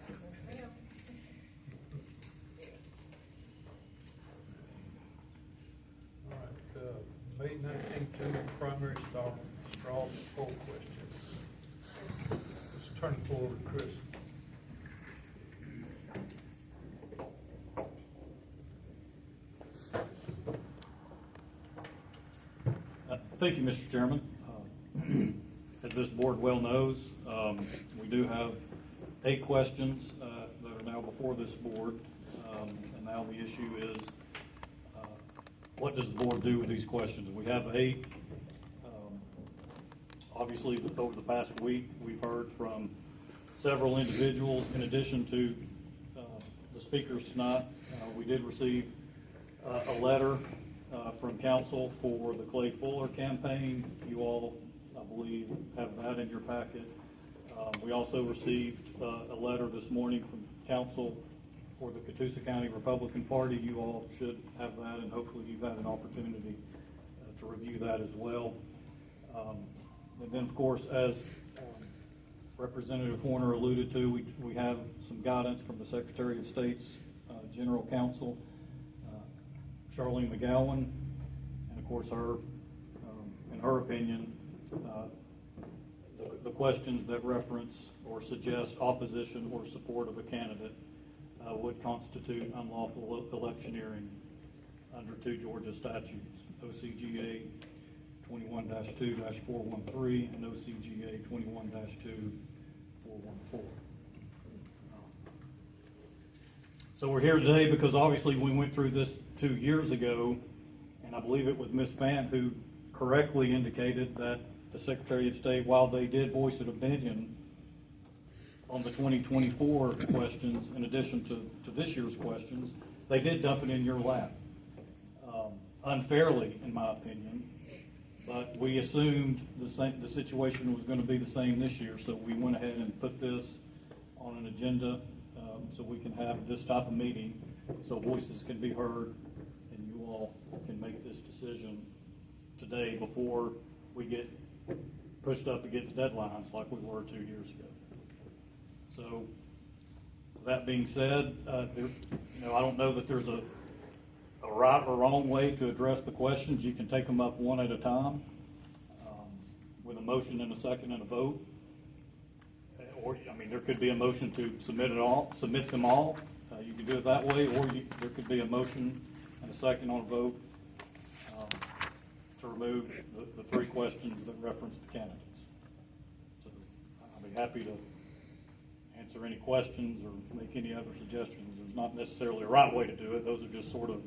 All right, May 19th, general primary straw poll question. Let's turn it forward to Chris. Thank you, Mr. Chairman. As this board well knows, we do have 8 questions that are now before this board. And now the issue is, what does the board do with these questions? We have 8. Obviously, over the past week, we've heard from several individuals. In addition to the speakers tonight, we did receive a letter from council for the Clay Fuller campaign. You all, I believe, have that in your packet. We also received a letter this morning from council for the Catoosa County Republican Party. You all should have that, and hopefully you've had an opportunity to review that as well. And then, of course, as Representative Horner alluded to, we have some guidance from the Secretary of State's General Counsel, Charlene McGowan, and of course her, in her opinion, the questions that reference or suggest opposition or support of a candidate would constitute unlawful electioneering under 2 Georgia statutes, OCGA 21-2-413 and OCGA 21-2-414. So we're here today because obviously we went through this 2 years ago, and I believe it was Ms. Pant who correctly indicated that the Secretary of State, while they did voice an opinion on the 2024 questions, in addition to this year's questions, they did dump it in your lap. Unfairly, in my opinion, but we assumed the situation was going to be the same this year, so we went ahead and put this on an agenda so we can have this type of meeting, so voices can be heard, and you all can make this decision today before we get pushed up against deadlines like we were 2 years ago. So, that being said, I don't know that there's a right or wrong way to address the questions. You can take them up one at a time with a motion and a second and a vote. Or, there could be a motion to submit them all. You can do it that way, or there could be a motion and a second on a vote to remove the three questions that reference the candidates. So I'll be happy to answer any questions or make any other suggestions. There's not necessarily a right way to do it. Those are just sort of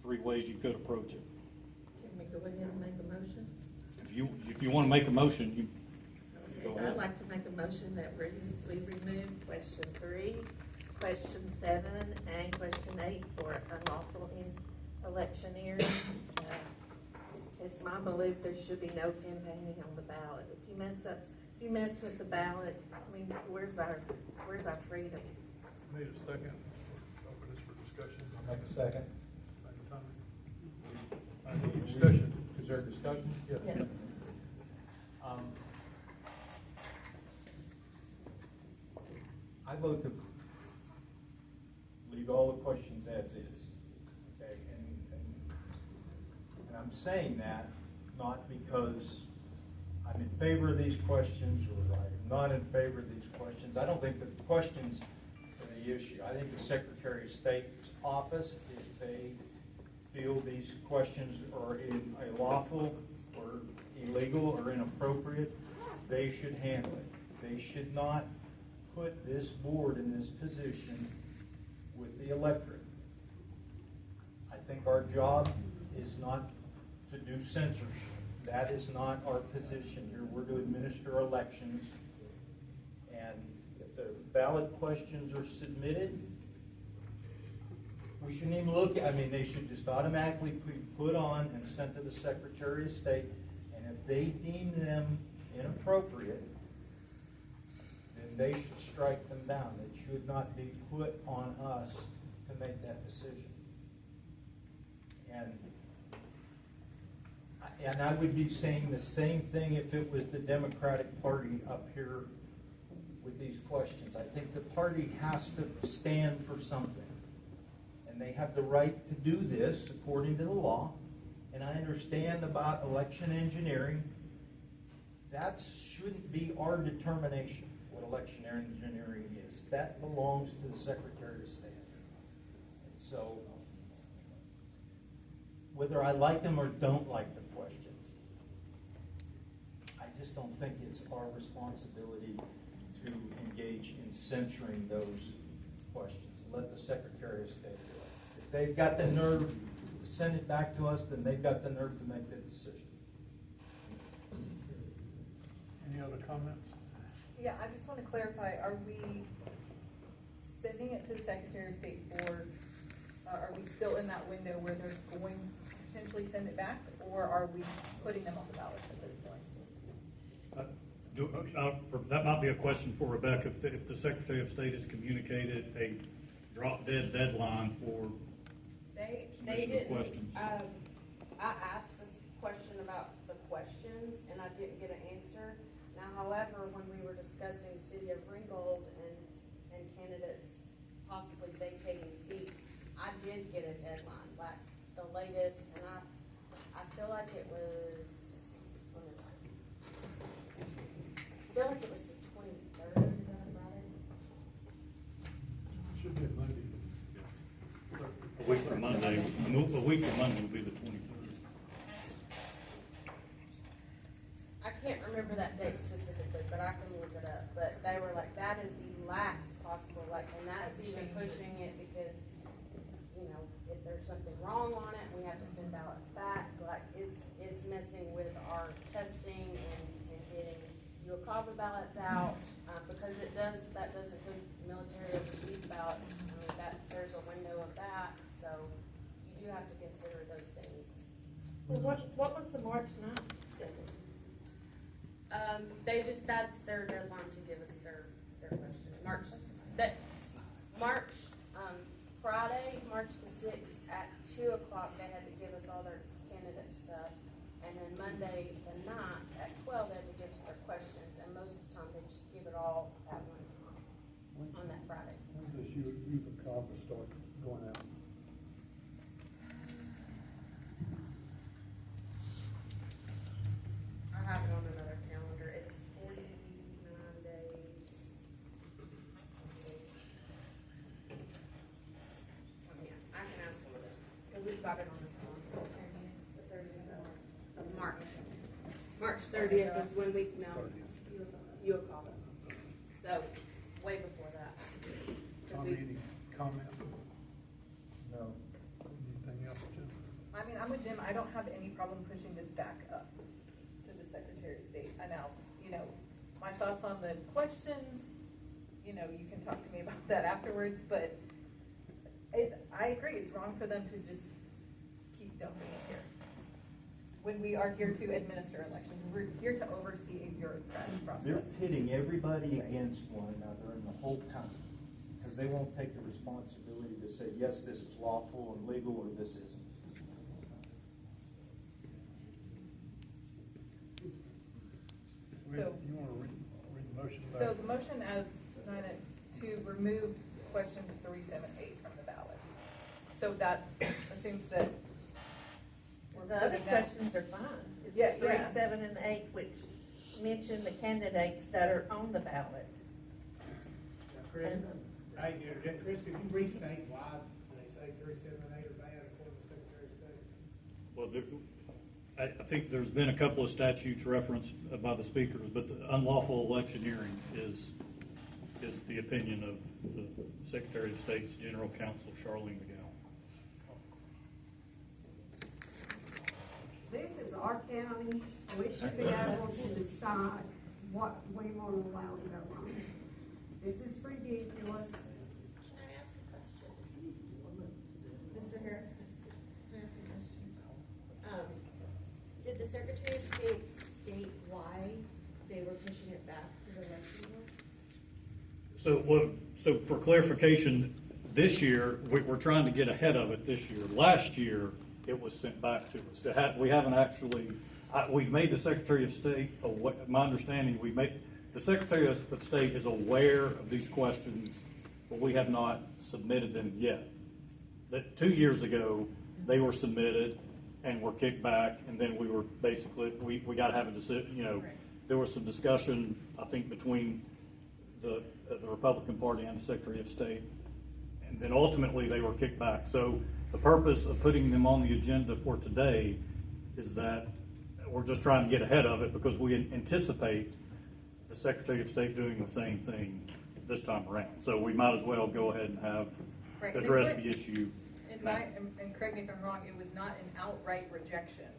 three ways you could approach it. Can we go ahead and make a motion? If you want to make a motion, you go Okay, ahead. I'd like to make a motion that we remove question 3, question 7, and question 8 for unlawful electioneering. It's my belief there should be no campaigning on the ballot. If you mess with the ballot, I mean, where's our freedom? Need a second, open this for discussion. I'll make a second. Thank you, Tommy. I need discussion. Is there discussion? Yeah. I vote to leave all the questions as is, okay? And I'm saying that not because I'm in favor of these questions or I'm not in favor of these questions. I don't think the questions are the issue. I think the Secretary of State's office, if they feel these questions are unlawful or illegal or inappropriate, they should handle it. They should not put this board in this position with the electorate. I think our job is not to do censorship. That is not our position here. We're to administer elections. And if the ballot questions are submitted, we shouldn't even look at, I mean, they should just automatically be put on and sent to the Secretary of State. And if they deem them inappropriate, then they should strike them down. It should not be put on us to make that decision. And I would be saying the same thing if it was the Democratic Party up here with these questions. I think the party has to stand for something. And they have the right to do this according to the law. And I understand about election engineering. That shouldn't be our determination, what election engineering is. That belongs to the Secretary of State. And so, whether I like them or don't like the questions, I just don't think it's our responsibility to engage in censoring those questions. Let the Secretary of State do it. If they've got the nerve to send it back to us, then they've got the nerve to make the decision. Any other comments? Yeah, I just want to clarify, are we sending it to the Secretary of State for, are we still in that window where they're going to potentially send it back, or are we putting them on the ballot at this point? That might be a question for Rebecca. If the Secretary of State has communicated a drop-dead deadline for They submission of didn't. questions. I asked this question about the questions, and I didn't get an answer. Now, however, when we were discussing City of Ringgold and candidates possibly vacating seats, I did get a deadline, like the latest, and I feel like it was, I feel like it was the 23rd, is that right? Should be a Monday. A week from Monday will be the 23rd. I can't remember that date specifically, but I can look it up. But they were like, that is the last possible, like, and that's even pushing it because, you know, if there's something wrong on it, we have to send ballots back. Like, it's messing with our testing and getting C.L.U.C.K ballots out, because that does include military overseas ballots. I mean, there's a window of that, so you do have to consider those things. Well, what was the March 9th schedule? That's their deadline to give us their question. Friday, March the 6th at 2 o'clock, they had to give us all their candidate stuff. And then Monday the 9th at 12, they had to give us their questions. And most of the time, they just give it all at one time on that Friday. When does C.L.U.C.K start going out? I have it on another calendar. It's 49 days. got it on this one. The 30th of March. March 30th is when we mailed C.L.U.C.K. So, way before that. 'Cause Tommy, any comment? No. Anything else, Jim? I mean, I'm with Jim. I don't have any problem pushing this back up to the Secretary of State. I know, my thoughts on the questions, you can talk to me about that afterwards, but I agree, it's wrong for them to just keep dumping it here. When we are here to administer elections, we're here to oversee a bureaucratic process. They're pitting everybody against one another in the whole time, because they won't take the responsibility to say, yes, this is lawful and legal, or this isn't. So- You want to read the motion back? So the motion as presented to remove questions 3, 7, 8 from the ballot. So that assumes that we're The other putting that. questions are fine. It's Yeah, 3, yeah. 7, and 8, which mention the candidates that are on the ballot. Chris, And- Chris, could you restate why they say 3, 7, and 8 are bad according to the Secretary of State? Well, I think there's been a couple of statutes referenced by the speakers, but the unlawful electioneering is the opinion of the Secretary of State's General Counsel, Charlene McGowan. This is our county, we should be able to decide what we want to allow to go on. This is ridiculous. Can I ask a question? Mr. Harris, can I ask a question? Did the Secretary of State state why they were pushing it back to the election board? So for clarification, this year, we're trying to get ahead of it this year. Last year, it was sent back to us. We haven't actually, we've made the Secretary of State, my understanding, the Secretary of State is aware of these questions, but we have not submitted them yet. That 2 years ago, they were submitted and were kicked back, and then we were basically, we got to have a decision, there was some discussion, I think, between the Republican Party and the Secretary of State, and then ultimately they were kicked back. So the purpose of putting them on the agenda for today is that we're just trying to get ahead of it, because we anticipate the Secretary of State doing the same thing this time around. So we might as well go ahead and Right. address the issue. And correct me if I'm wrong, it was not an outright rejection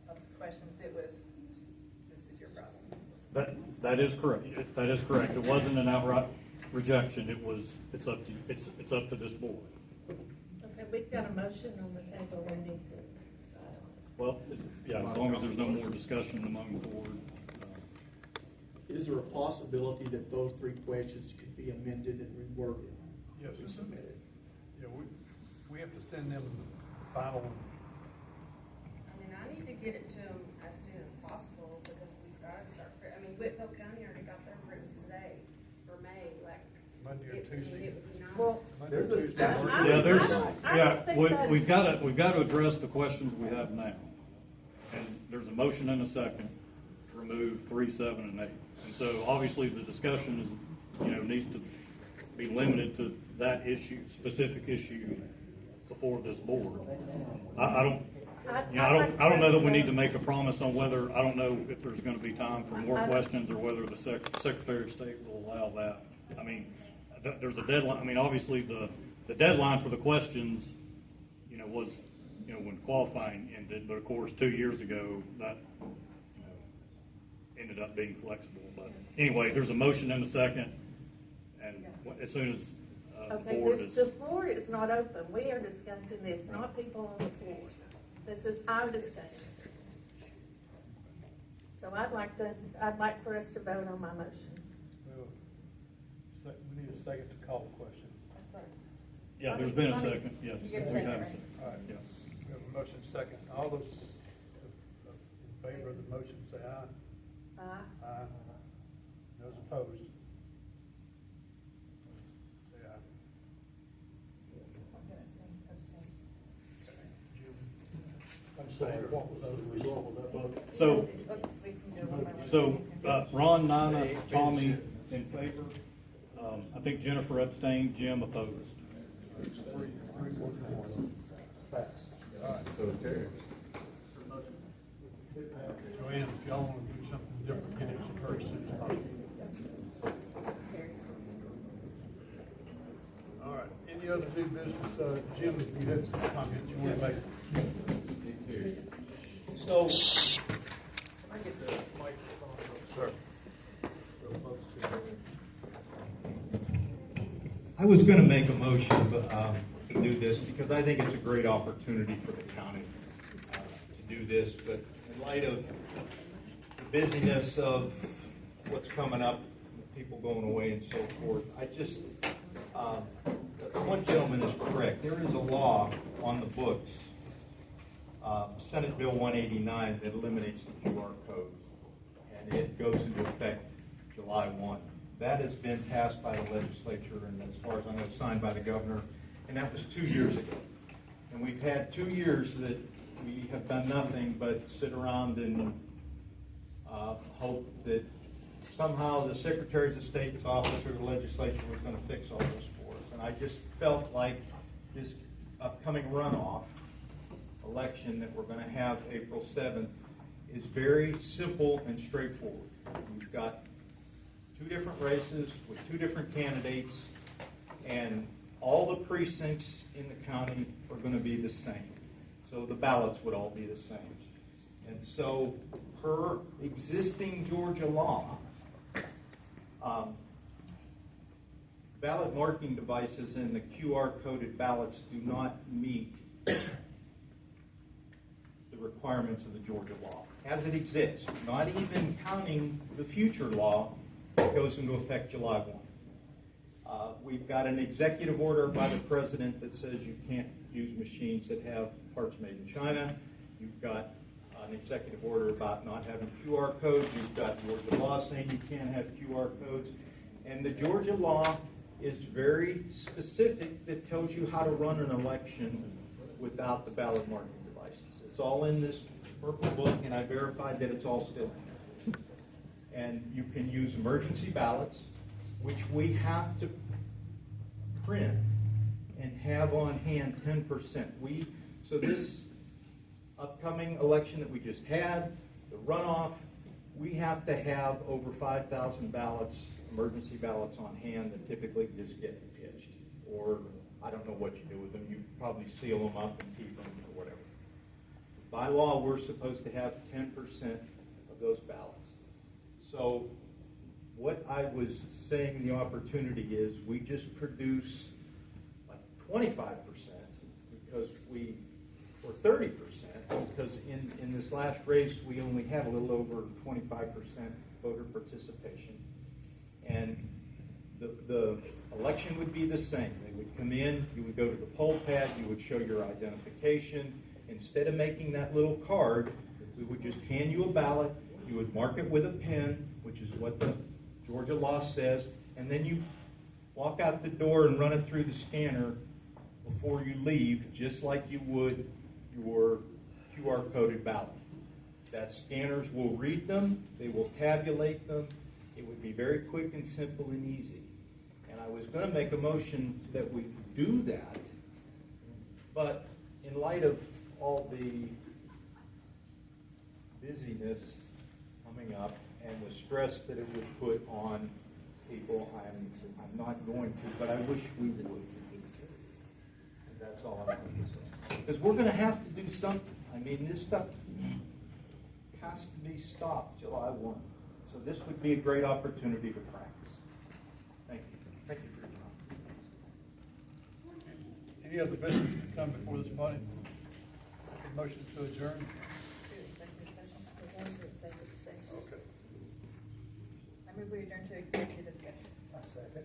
of the questions, it was, this is your problem. That is correct. That is correct. It wasn't an outright rejection. It's up to this board. Okay, we've got a motion on the table we need to decide on. Well, yeah, as long as there's no more discussion among the board. Is there a possibility that those 3 questions could be amended and reworded? Yes. And submitted? Yeah, we have to send them final. I mean, I need to get it to them as soon as possible because we've got to start. Whitfield County already got their written today for May, like. Monday or it Tuesday. would be nice. Well, There's a Yeah, we've got to address the questions we have now. And there's a motion and a second to remove 3, 7, and 8. And so obviously the discussion is, needs to be limited to that issue, specific issue before this board. I don't know that we need to make a promise on whether, I don't know if there's going to be time for more questions or whether the Secretary of State will allow that. I mean, there's a deadline. I mean, obviously the deadline for the questions, was, when qualifying ended, but of course 2 years ago that ended up being flexible. But anyway, there's a motion and a second, and as soon as the board is. The floor is not open. We are discussing this, not people on the floor. This is our discussion. So I'd like for us to vote on my motion. We need a second to call the question. Yeah, there's been a second, yes. You get a We second, have a right? second. All right. Yeah. We have a motion second. All those in favor of the motion say aye. Aye. Aye. Those opposed? Say aye. I'm sorry, what was the result of that vote? So Ron, Nina, Tommy in favor. I think Jennifer abstained, Jim opposed. Three, 4, 4. Passed. All right. So carries. Joanne, if y'all want to do something different, get it first. All right, any other new business? Jim, you had some comments you want to make? So, can I get the microphone? Sir. I was going to make a motion to do this because I think it's a great opportunity for the county to do this. But in light of the busyness of what's coming up, people going away and so forth, I just, one gentleman is correct. There is a law on the books, Senate Bill 189, that eliminates the QR code. And it goes into effect July 1. That has been passed by the legislature and, as far as I know, signed by the governor, and that was 2 years ago. And we've had 2 years that we have done nothing but sit around and hope that somehow the Secretaries of State's office or the legislature was going to fix all this for us. And I just felt like this upcoming runoff election that we're going to have April 7th is very simple and straightforward. We've got 2 different races with 2 different candidates, and all the precincts in the county are going to be the same. So the ballots would all be the same. And so per existing Georgia law, ballot marking devices and the QR coded ballots do not meet the requirements of the Georgia law as it exists, not even counting the future law that goes into effect July 1. We've got an executive order by the president that says you can't use machines that have parts made in China. You've got an executive order about not having QR codes. You've got Georgia law saying you can't have QR codes. And the Georgia law is very specific that tells you how to run an election without the ballot marking devices. It's all in this purple book, and I verified that it's all still in there. And you can use emergency ballots, which we have to print and have on hand 10%. So this upcoming election that we just had, the runoff, we have to have over 5,000 ballots, emergency ballots on hand that typically just get pitched. Or I don't know what you do with them. You probably seal them up and keep them or whatever. By law, we're supposed to have 10% of those ballots. So what I was saying the opportunity is we just produce like 25% because or 30%, because in this last race we only had a little over 25% voter participation. And the election would be the same. They would come in, you would go to the poll pad, you would show your identification. Instead of making that little card, we would just hand you a ballot, you would mark it with a pen, which is what the Georgia law says, and then you walk out the door and run it through the scanner before you leave, just like you would your QR coded ballot. That scanners will read them, they will tabulate them. It would be very quick and simple and easy. And I was going to make a motion that we do that, but in light of all the busyness coming up and the stress that it would put on people, I'm not going to, but I wish we would. And that's all I'm going to say. Because we're going to have to do something. I mean, this stuff has to be stopped July 1. So this would be a great opportunity to practice. Thank you. Thank you for your time. Any other business to come before this body? Motion to adjourn? Okay. I move we adjourn to executive session. I second.